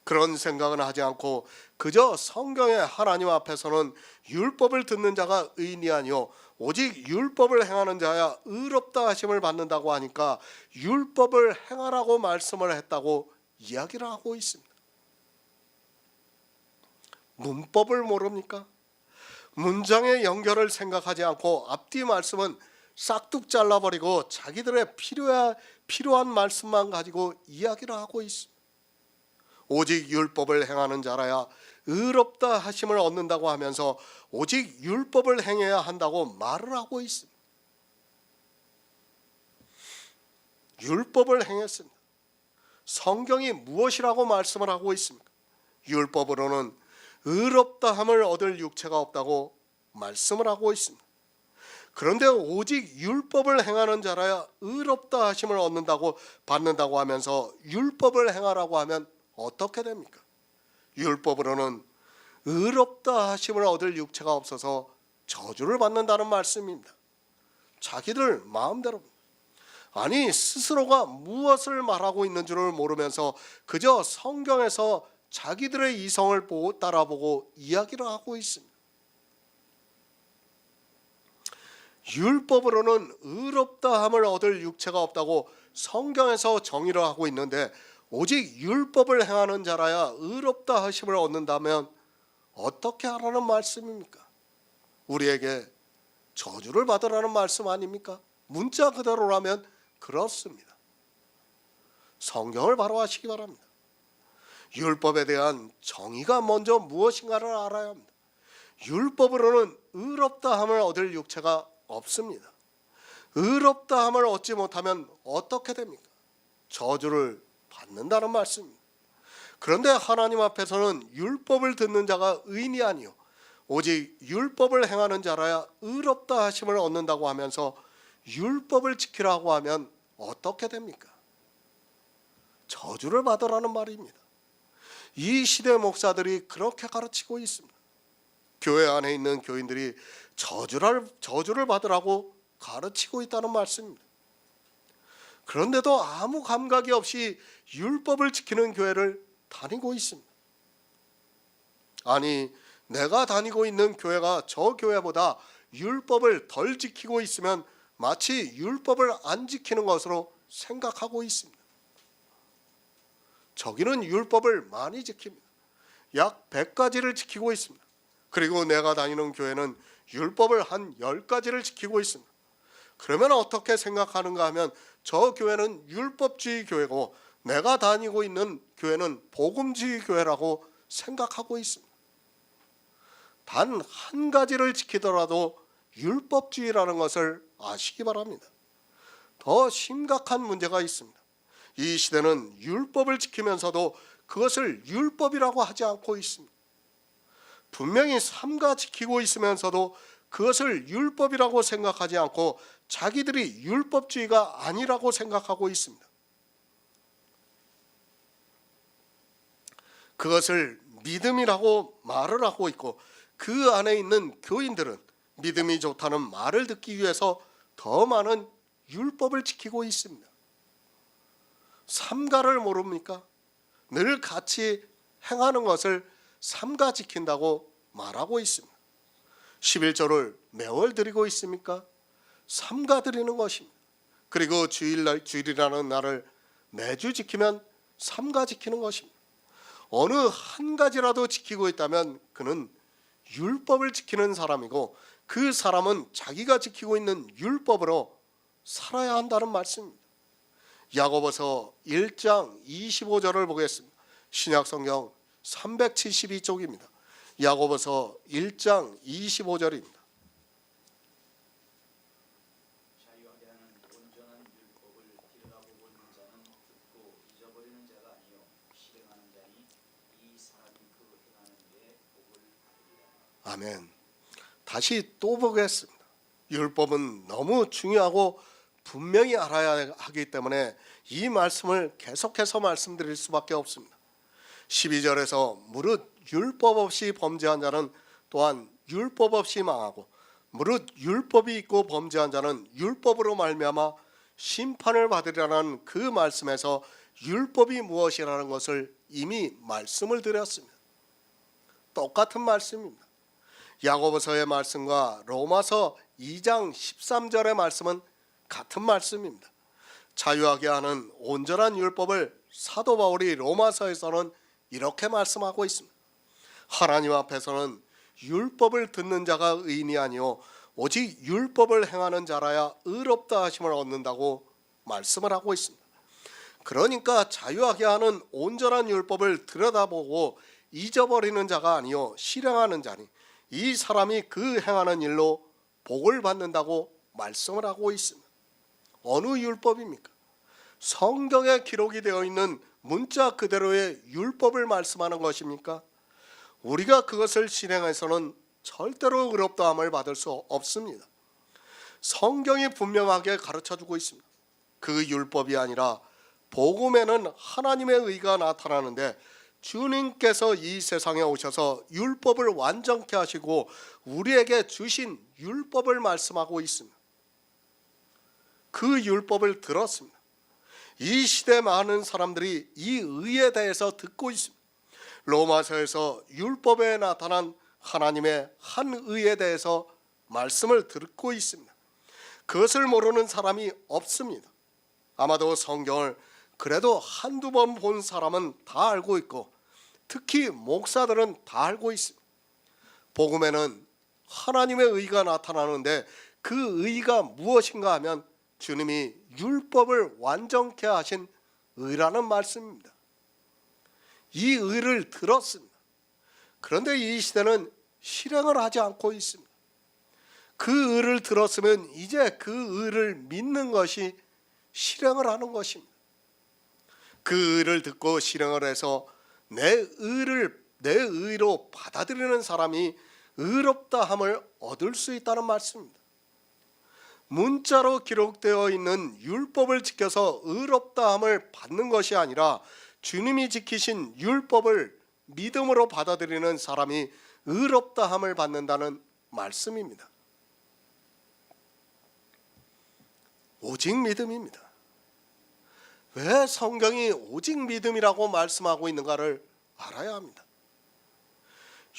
그런 생각은 하지 않고 그저 성경의 하나님 앞에서는 율법을 듣는 자가 의인이 아니요 오직 율법을 행하는 자야 의롭다 하심을 받는다고 하니까 율법을 행하라고 말씀을 했다고 이야기를 하고 있습니다. 문법을 모릅니까? 문장의 연결을 생각하지 않고 앞뒤 말씀은 싹둑 잘라버리고 자기들의 필요한 말씀만 가지고 이야기를 하고 있습니다. 오직 율법을 행하는 자라야 의롭다 하심을 얻는다고 하면서 오직 율법을 행해야 한다고 말을 하고 있습니다. 율법을 행했습니다. 성경이 무엇이라고 말씀을 하고 있습니까? 율법으로는 의롭다 함을 얻을 육체가 없다고 말씀을 하고 있습니다. 그런데 오직 율법을 행하는 자라야 의롭다 하심을 얻는다고 받는다고 하면서 율법을 행하라고 하면 어떻게 됩니까? 율법으로는 의롭다 하심을 얻을 육체가 없어서 저주를 받는다는 말씀입니다. 자기들 마음대로 아니 스스로가 무엇을 말하고 있는 줄을 모르면서 그저 성경에서 자기들의 이성을 따라보고 이야기를 하고 있습니다. 율법으로는 의롭다 함을 얻을 육체가 없다고 성경에서 정의를 하고 있는데 오직 율법을 행하는 자라야 의롭다 하심을 얻는다면 어떻게 하라는 말씀입니까? 우리에게 저주를 받으라는 말씀 아닙니까? 문자 그대로라면 그렇습니다. 성경을 바로 하시기 바랍니다. 율법에 대한 정의가 먼저 무엇인가를 알아야 합니다. 율법으로는 의롭다 함을 얻을 육체가 없습니다. 의롭다 함을 얻지 못하면 어떻게 됩니까? 저주를 받는다는 말씀입니다. 그런데 하나님 앞에서는 율법을 듣는 자가 의인이 아니요 오직 율법을 행하는 자라야 의롭다 하심을 얻는다고 하면서 율법을 지키라고 하면 어떻게 됩니까? 저주를 받으라는 말입니다. 이 시대 목사들이 그렇게 가르치고 있습니다. 교회 안에 있는 교인들이 저주를 받으라고 가르치고 있다는 말씀입니다. 그런데도 아무 감각이 없이 율법을 지키는 교회를 다니고 있습니다. 아니, 내가 다니고 있는 교회가 저 교회보다 율법을 덜 지키고 있으면 마치 율법을 안 지키는 것으로 생각하고 있습니다. 저기는 율법을 많이 지킵니다. 약 100가지를 지키고 있습니다. 그리고 내가 다니는 교회는 율법을 한 10가지를 지키고 있습니다. 그러면 어떻게 생각하는가 하면 저 교회는 율법주의 교회고 내가 다니고 있는 교회는 복음주의 교회라고 생각하고 있습니다. 단 한 가지를 지키더라도 율법주의라는 것을 아시기 바랍니다. 더 심각한 문제가 있습니다. 이 시대는 율법을 지키면서도 그것을 율법이라고 하지 않고 있습니다. 분명히 삼가 지키고 있으면서도 그것을 율법이라고 생각하지 않고 자기들이 율법주의가 아니라고 생각하고 있습니다. 그것을 믿음이라고 말을 하고 있고 그 안에 있는 교인들은 믿음이 좋다는 말을 듣기 위해서 더 많은 율법을 지키고 있습니다. 삼가를 모릅니까? 늘 같이 행하는 것을 삼가 지킨다고 말하고 있습니다. 11조를 매월 드리고 있습니까? 삼가 드리는 것입니다. 그리고 주일이라는 날을 매주 지키면 삼가 지키는 것입니다. 어느 한 가지라도 지키고 있다면 그는 율법을 지키는 사람이고 그 사람은 자기가 지키고 있는 율법으로 살아야 한다는 말씀입니다. 야고보서 1장 25절을 보겠습니다. 신약성경 372쪽입니다. 야고보서 1장 25절입니다. 자유하게 하는 온전한 율법을 들여다보고 있는 자는 듣고 잊어버리는 자가 아니요 실행하는 자니 이 사람이 그 행하는 일에 복을 받으리라. 아멘. 다시 또 보겠습니다. 율법은 너무 중요하고 분명히 알아야 하기 때문에 이 말씀을 계속해서 말씀드릴 수밖에 없습니다. 12절에서 무릇 율법 없이 범죄한 자는 또한 율법 없이 망하고 무릇 율법이 있고 범죄한 자는 율법으로 말미암아 심판을 받으리라는 그 말씀에서 율법이 무엇이라는 것을 이미 말씀을 드렸습니다. 똑같은 말씀입니다. 야고보서의 말씀과 로마서 2장 13절의 말씀은 같은 말씀입니다. 자유하게 하는 온전한 율법을 사도 바울이 로마서에서는 이렇게 말씀하고 있습니다. 하나님 앞에서는 율법을 듣는 자가 의인이 아니요 오직 율법을 행하는 자라야 의롭다 하심을 얻는다고 말씀을 하고 있습니다. 그러니까 자유하게 하는 온전한 율법을 들여다보고 잊어버리는 자가 아니요 실행하는 자니 이 사람이 그 행하는 일로 복을 받는다고 말씀을 하고 있습니다. 어느 율법입니까? 성경에 기록이 되어 있는 문자 그대로의 율법을 말씀하는 것입니까? 우리가 그것을 실행해서는 절대로 의롭다함을 받을 수 없습니다. 성경이 분명하게 가르쳐주고 있습니다. 그 율법이 아니라 복음에는 하나님의 의가 나타나는데 주님께서 이 세상에 오셔서 율법을 완전케 하시고 우리에게 주신 율법을 말씀하고 있습니다. 그 율법을 들었습니다. 이 시대 많은 사람들이 이 의에 대해서 듣고 있습니다. 로마서에서 율법에 나타난 하나님의 한 의에 대해서 말씀을 듣고 있습니다. 그것을 모르는 사람이 없습니다. 아마도 성경을 그래도 한두 번 본 사람은 다 알고 있고 특히 목사들은 다 알고 있습니다. 복음에는 하나님의 의가 나타나는데 그 의가 무엇인가 하면 주님이 율법을 완전케 하신 의라는 말씀입니다. 이 의를 들었습니다. 그런데 이 시대는 실행을 하지 않고 있습니다. 그 의를 들었으면 이제 그 의를 믿는 것이 실행을 하는 것입니다. 그 의를 듣고 실행을 해서 내 의로 받아들이는 사람이 의롭다함을 얻을 수 있다는 말씀입니다. 문자로 기록되어 있는 율법을 지켜서 의롭다함을 받는 것이 아니라 주님이 지키신 율법을 믿음으로 받아들이는 사람이 의롭다함을 받는다는 말씀입니다. 오직 믿음입니다. 왜 성경이 오직 믿음이라고 말씀하고 있는가를 알아야 합니다.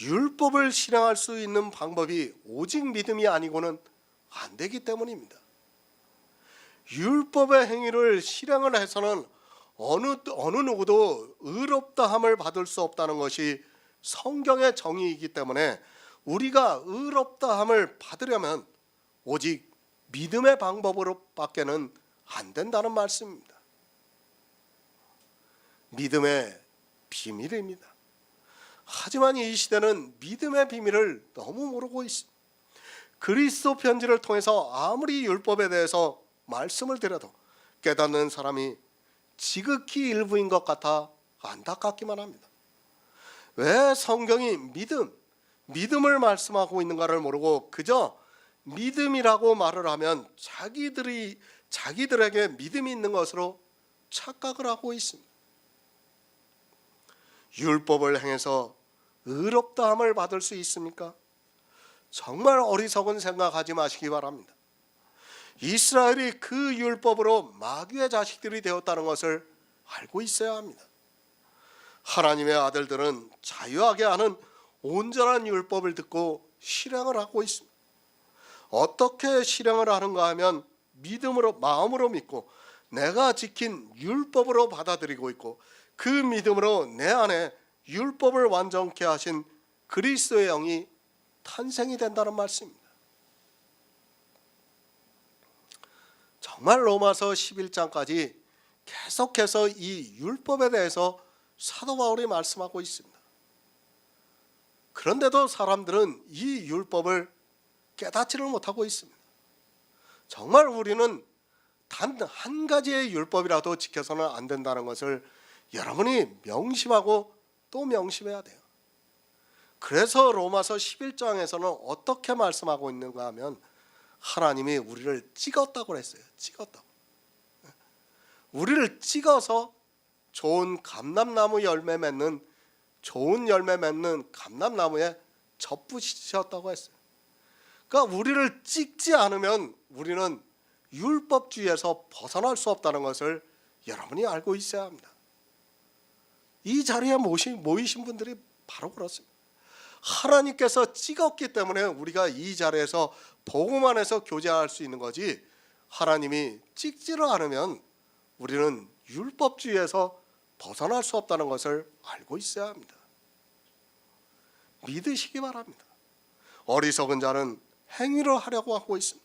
율법을 실행할 수 있는 방법이 오직 믿음이 아니고는 안 되기 때문입니다. 율법의 행위를 실행을 해서는 어느 누구도 의롭다함을 받을 수 없다는 것이 성경의 정의이기 때문에 우리가 의롭다함을 받으려면 오직 믿음의 방법으로밖에는 안 된다는 말씀입니다. 믿음의 비밀입니다. 하지만 이 시대는 믿음의 비밀을 너무 모르고 있습니다. 그리스도 편지를 통해서 아무리 율법에 대해서 말씀을 드려도 깨닫는 사람이 지극히 일부인 것 같아 안타깝기만 합니다. 왜 성경이 믿음을 말씀하고 있는가를 모르고 그저 믿음이라고 말을 하면 자기들에게 믿음이 있는 것으로 착각을 하고 있습니다. 율법을 행해서 의롭다함을 받을 수 있습니까? 정말 어리석은 생각하지 마시기 바랍니다. 이스라엘이 그 율법으로 마귀의 자식들이 되었다는 것을 알고 있어야 합니다. 하나님의 아들들은 자유하게 하는 온전한 율법을 듣고 실행을 하고 있습니다. 어떻게 실행을 하는가 하면 믿음으로, 마음으로 믿고 내가 지킨 율법으로 받아들이고 있고 그 믿음으로 내 안에 율법을 완전케 하신 그리스도의 영이 탄생이 된다는 말씀입니다. 정말 로마서 11장까지 계속해서 이 율법에 대해서 사도 바울이 말씀하고 있습니다. 그런데도 사람들은 이 율법을 깨닫지를 못하고 있습니다. 정말 우리는 단 한 가지의 율법이라도 지켜서는 안 된다는 것을 여러분이 명심하고 또 명심해야 돼요. 그래서 로마서 11장에서는 어떻게 말씀하고 있는가 하면 하나님이 우리를 찍었다고 했어요. 찍었다고. 우리를 찍어서 좋은 감람나무 열매 맺는 감람나무에 접붙이셨다고 했어요. 그러니까 우리를 찍지 않으면 우리는 율법주의에서 벗어날 수 없다는 것을 여러분이 알고 있어야 합니다. 이 자리에 모이신 분들이 바로 그렇습니다. 하나님께서 찍었기 때문에 우리가 이 자리에서 복음 안에서 교제할 수 있는 거지, 하나님이 찍지를 않으면 우리는 율법주의에서 벗어날 수 없다는 것을 알고 있어야 합니다. 믿으시기 바랍니다. 어리석은 자는 행위를 하려고 하고 있습니다.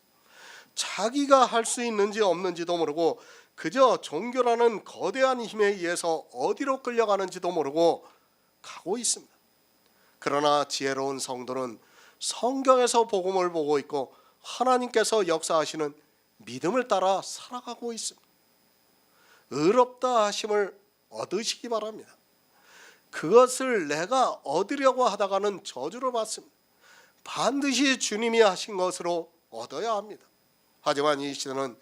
자기가 할 수 있는지 없는지도 모르고 그저 종교라는 거대한 힘에 의해서 어디로 끌려가는지도 모르고 가고 있습니다. 그러나 지혜로운 성도는 성경에서 복음을 보고 있고 하나님께서 역사하시는 믿음을 따라 살아가고 있습니다. 의롭다 하심을 얻으시기 바랍니다. 그것을 내가 얻으려고 하다가는 저주를 받습니다. 반드시 주님이 하신 것으로 얻어야 합니다. 하지만 이 시대는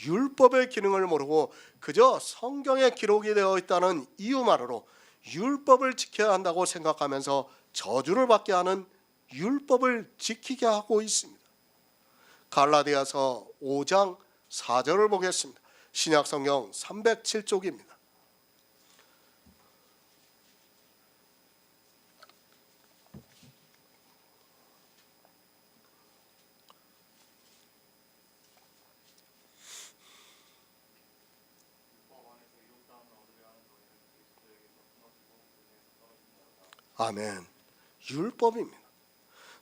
율법의 기능을 모르고 그저 성경에 기록이 되어 있다는 이유만으로 율법을 지켜야 한다고 생각하면서 저주를 받게 하는 율법을 지키게 하고 있습니다. 갈라디아서 5장 4절을 보겠습니다. 신약성경 307쪽입니다. 아멘. 율법입니다.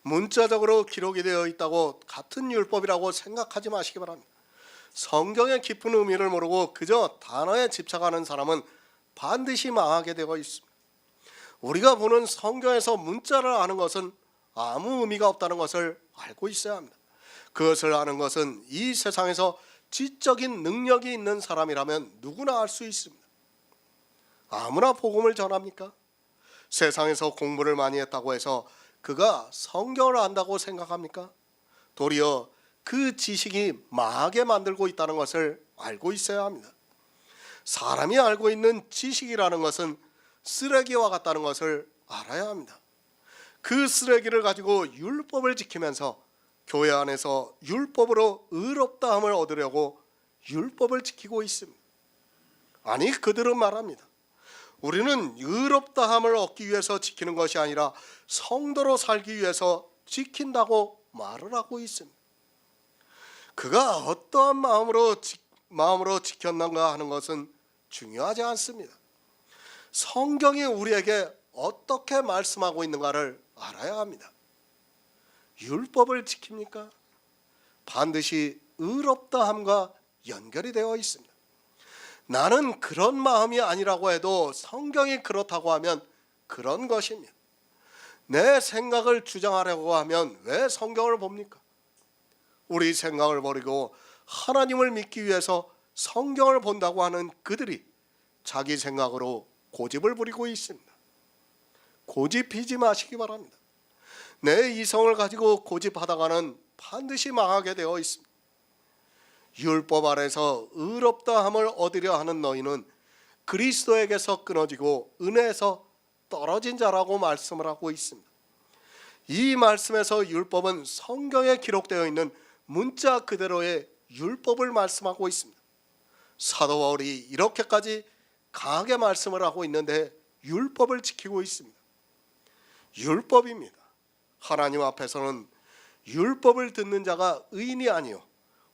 문자적으로 기록이 되어 있다고 같은 율법이라고 생각하지 마시기 바랍니다. 성경의 깊은 의미를 모르고 그저 단어에 집착하는 사람은 반드시 망하게 되어 있습니다. 우리가 보는 성경에서 문자를 아는 것은 아무 의미가 없다는 것을 알고 있어야 합니다. 그것을 아는 것은 이 세상에서 지적인 능력이 있는 사람이라면 누구나 알 수 있습니다. 아무나 복음을 전합니까? 세상에서 공부를 많이 했다고 해서 그가 성경을 안다고 생각합니까? 도리어 그 지식이 망하게 만들고 있다는 것을 알고 있어야 합니다. 사람이 알고 있는 지식이라는 것은 쓰레기와 같다는 것을 알아야 합니다. 그 쓰레기를 가지고 율법을 지키면서 교회 안에서 율법으로 의롭다함을 얻으려고 율법을 지키고 있습니다. 아니, 그들은 말합니다. 우리는 의롭다함을 얻기 위해서 지키는 것이 아니라 성도로 살기 위해서 지킨다고 말을 하고 있습니다. 그가 어떠한 마음으로 지켰는가 하는 것은 중요하지 않습니다. 성경이 우리에게 어떻게 말씀하고 있는가를 알아야 합니다. 율법을 지킵니까? 반드시 의롭다함과 연결이 되어 있습니다. 나는 그런 마음이 아니라고 해도 성경이 그렇다고 하면 그런 것입니다. 내 생각을 주장하려고 하면 왜 성경을 봅니까? 우리 생각을 버리고 하나님을 믿기 위해서 성경을 본다고 하는 그들이 자기 생각으로 고집을 부리고 있습니다. 고집피지 마시기 바랍니다. 내 이성을 가지고 고집하다가는 반드시 망하게 되어 있습니다. 율법 아래서 의롭다함을 얻으려 하는 너희는 그리스도에게서 끊어지고 은혜에서 떨어진 자라고 말씀을 하고 있습니다. 이 말씀에서 율법은 성경에 기록되어 있는 문자 그대로의 율법을 말씀하고 있습니다. 사도 바울이 이렇게까지 강하게 말씀을 하고 있는데 율법을 지키고 있습니다. 율법입니다. 하나님 앞에서는 율법을 듣는 자가 의인이 아니요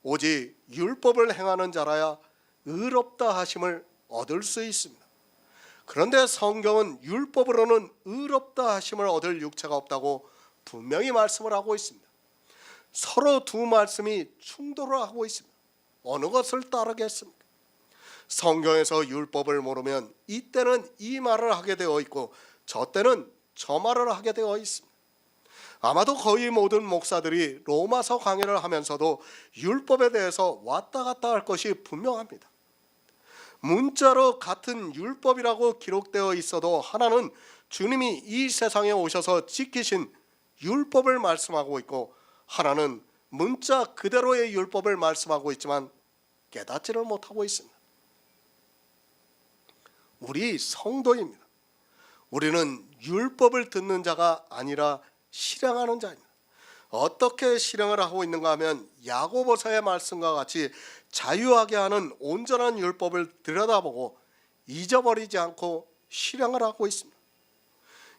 오직 율법을 행하는 자라야 의롭다 하심을 얻을 수 있습니다. 그런데 성경은 율법으로는 의롭다 하심을 얻을 육체가 없다고 분명히 말씀을 하고 있습니다. 서로 두 말씀이 충돌을 하고 있습니다. 어느 것을 따르겠습니까? 성경에서 율법을 모르면 이때는 이 말을 하게 되어 있고 저 때는 저 말을 하게 되어 있습니다. 아마도 거의 모든 목사들이 로마서 강해를 하면서도 율법에 대해서 왔다 갔다 할 것이 분명합니다. 문자로 같은 율법이라고 기록되어 있어도 하나는 주님이 이 세상에 오셔서 지키신 율법을 말씀하고 있고 하나는 문자 그대로의 율법을 말씀하고 있지만 깨닫지를 못하고 있습니다. 우리 성도입니다. 우리는 율법을 듣는 자가 아니라 실행하는 자입니다. 어떻게 실행을 하고 있는가 하면 야고보서의 말씀과 같이 자유하게 하는 온전한 율법을 들여다보고 잊어버리지 않고 실행을 하고 있습니다.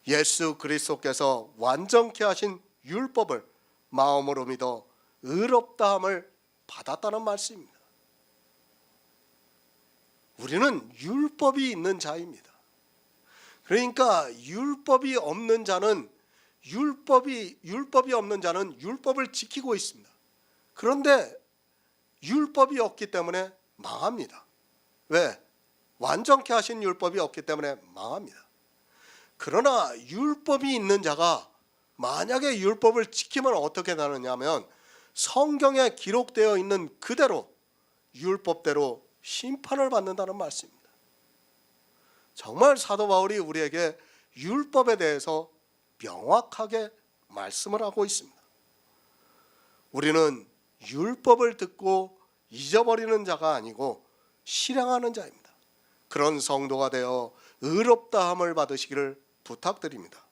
예수 그리스도께서 완전케 하신 율법을 마음으로 믿어 의롭다함을 받았다는 말씀입니다. 우리는 율법이 있는 자입니다. 그러니까 율법이 없는 자는 율법이 없는 자는 율법을 지키고 있습니다. 그런데 율법이 없기 때문에 망합니다. 왜? 완전케 하신 율법이 없기 때문에 망합니다. 그러나 율법이 있는 자가 만약에 율법을 지키면 어떻게 되느냐면 성경에 기록되어 있는 그대로 율법대로 심판을 받는다는 말씀입니다. 정말 사도 바울이 우리에게 율법에 대해서 명확하게 말씀을 하고 있습니다. 우리는 율법을 듣고 잊어버리는 자가 아니고 실행하는 자입니다. 그런 성도가 되어 의롭다함을 받으시기를 부탁드립니다.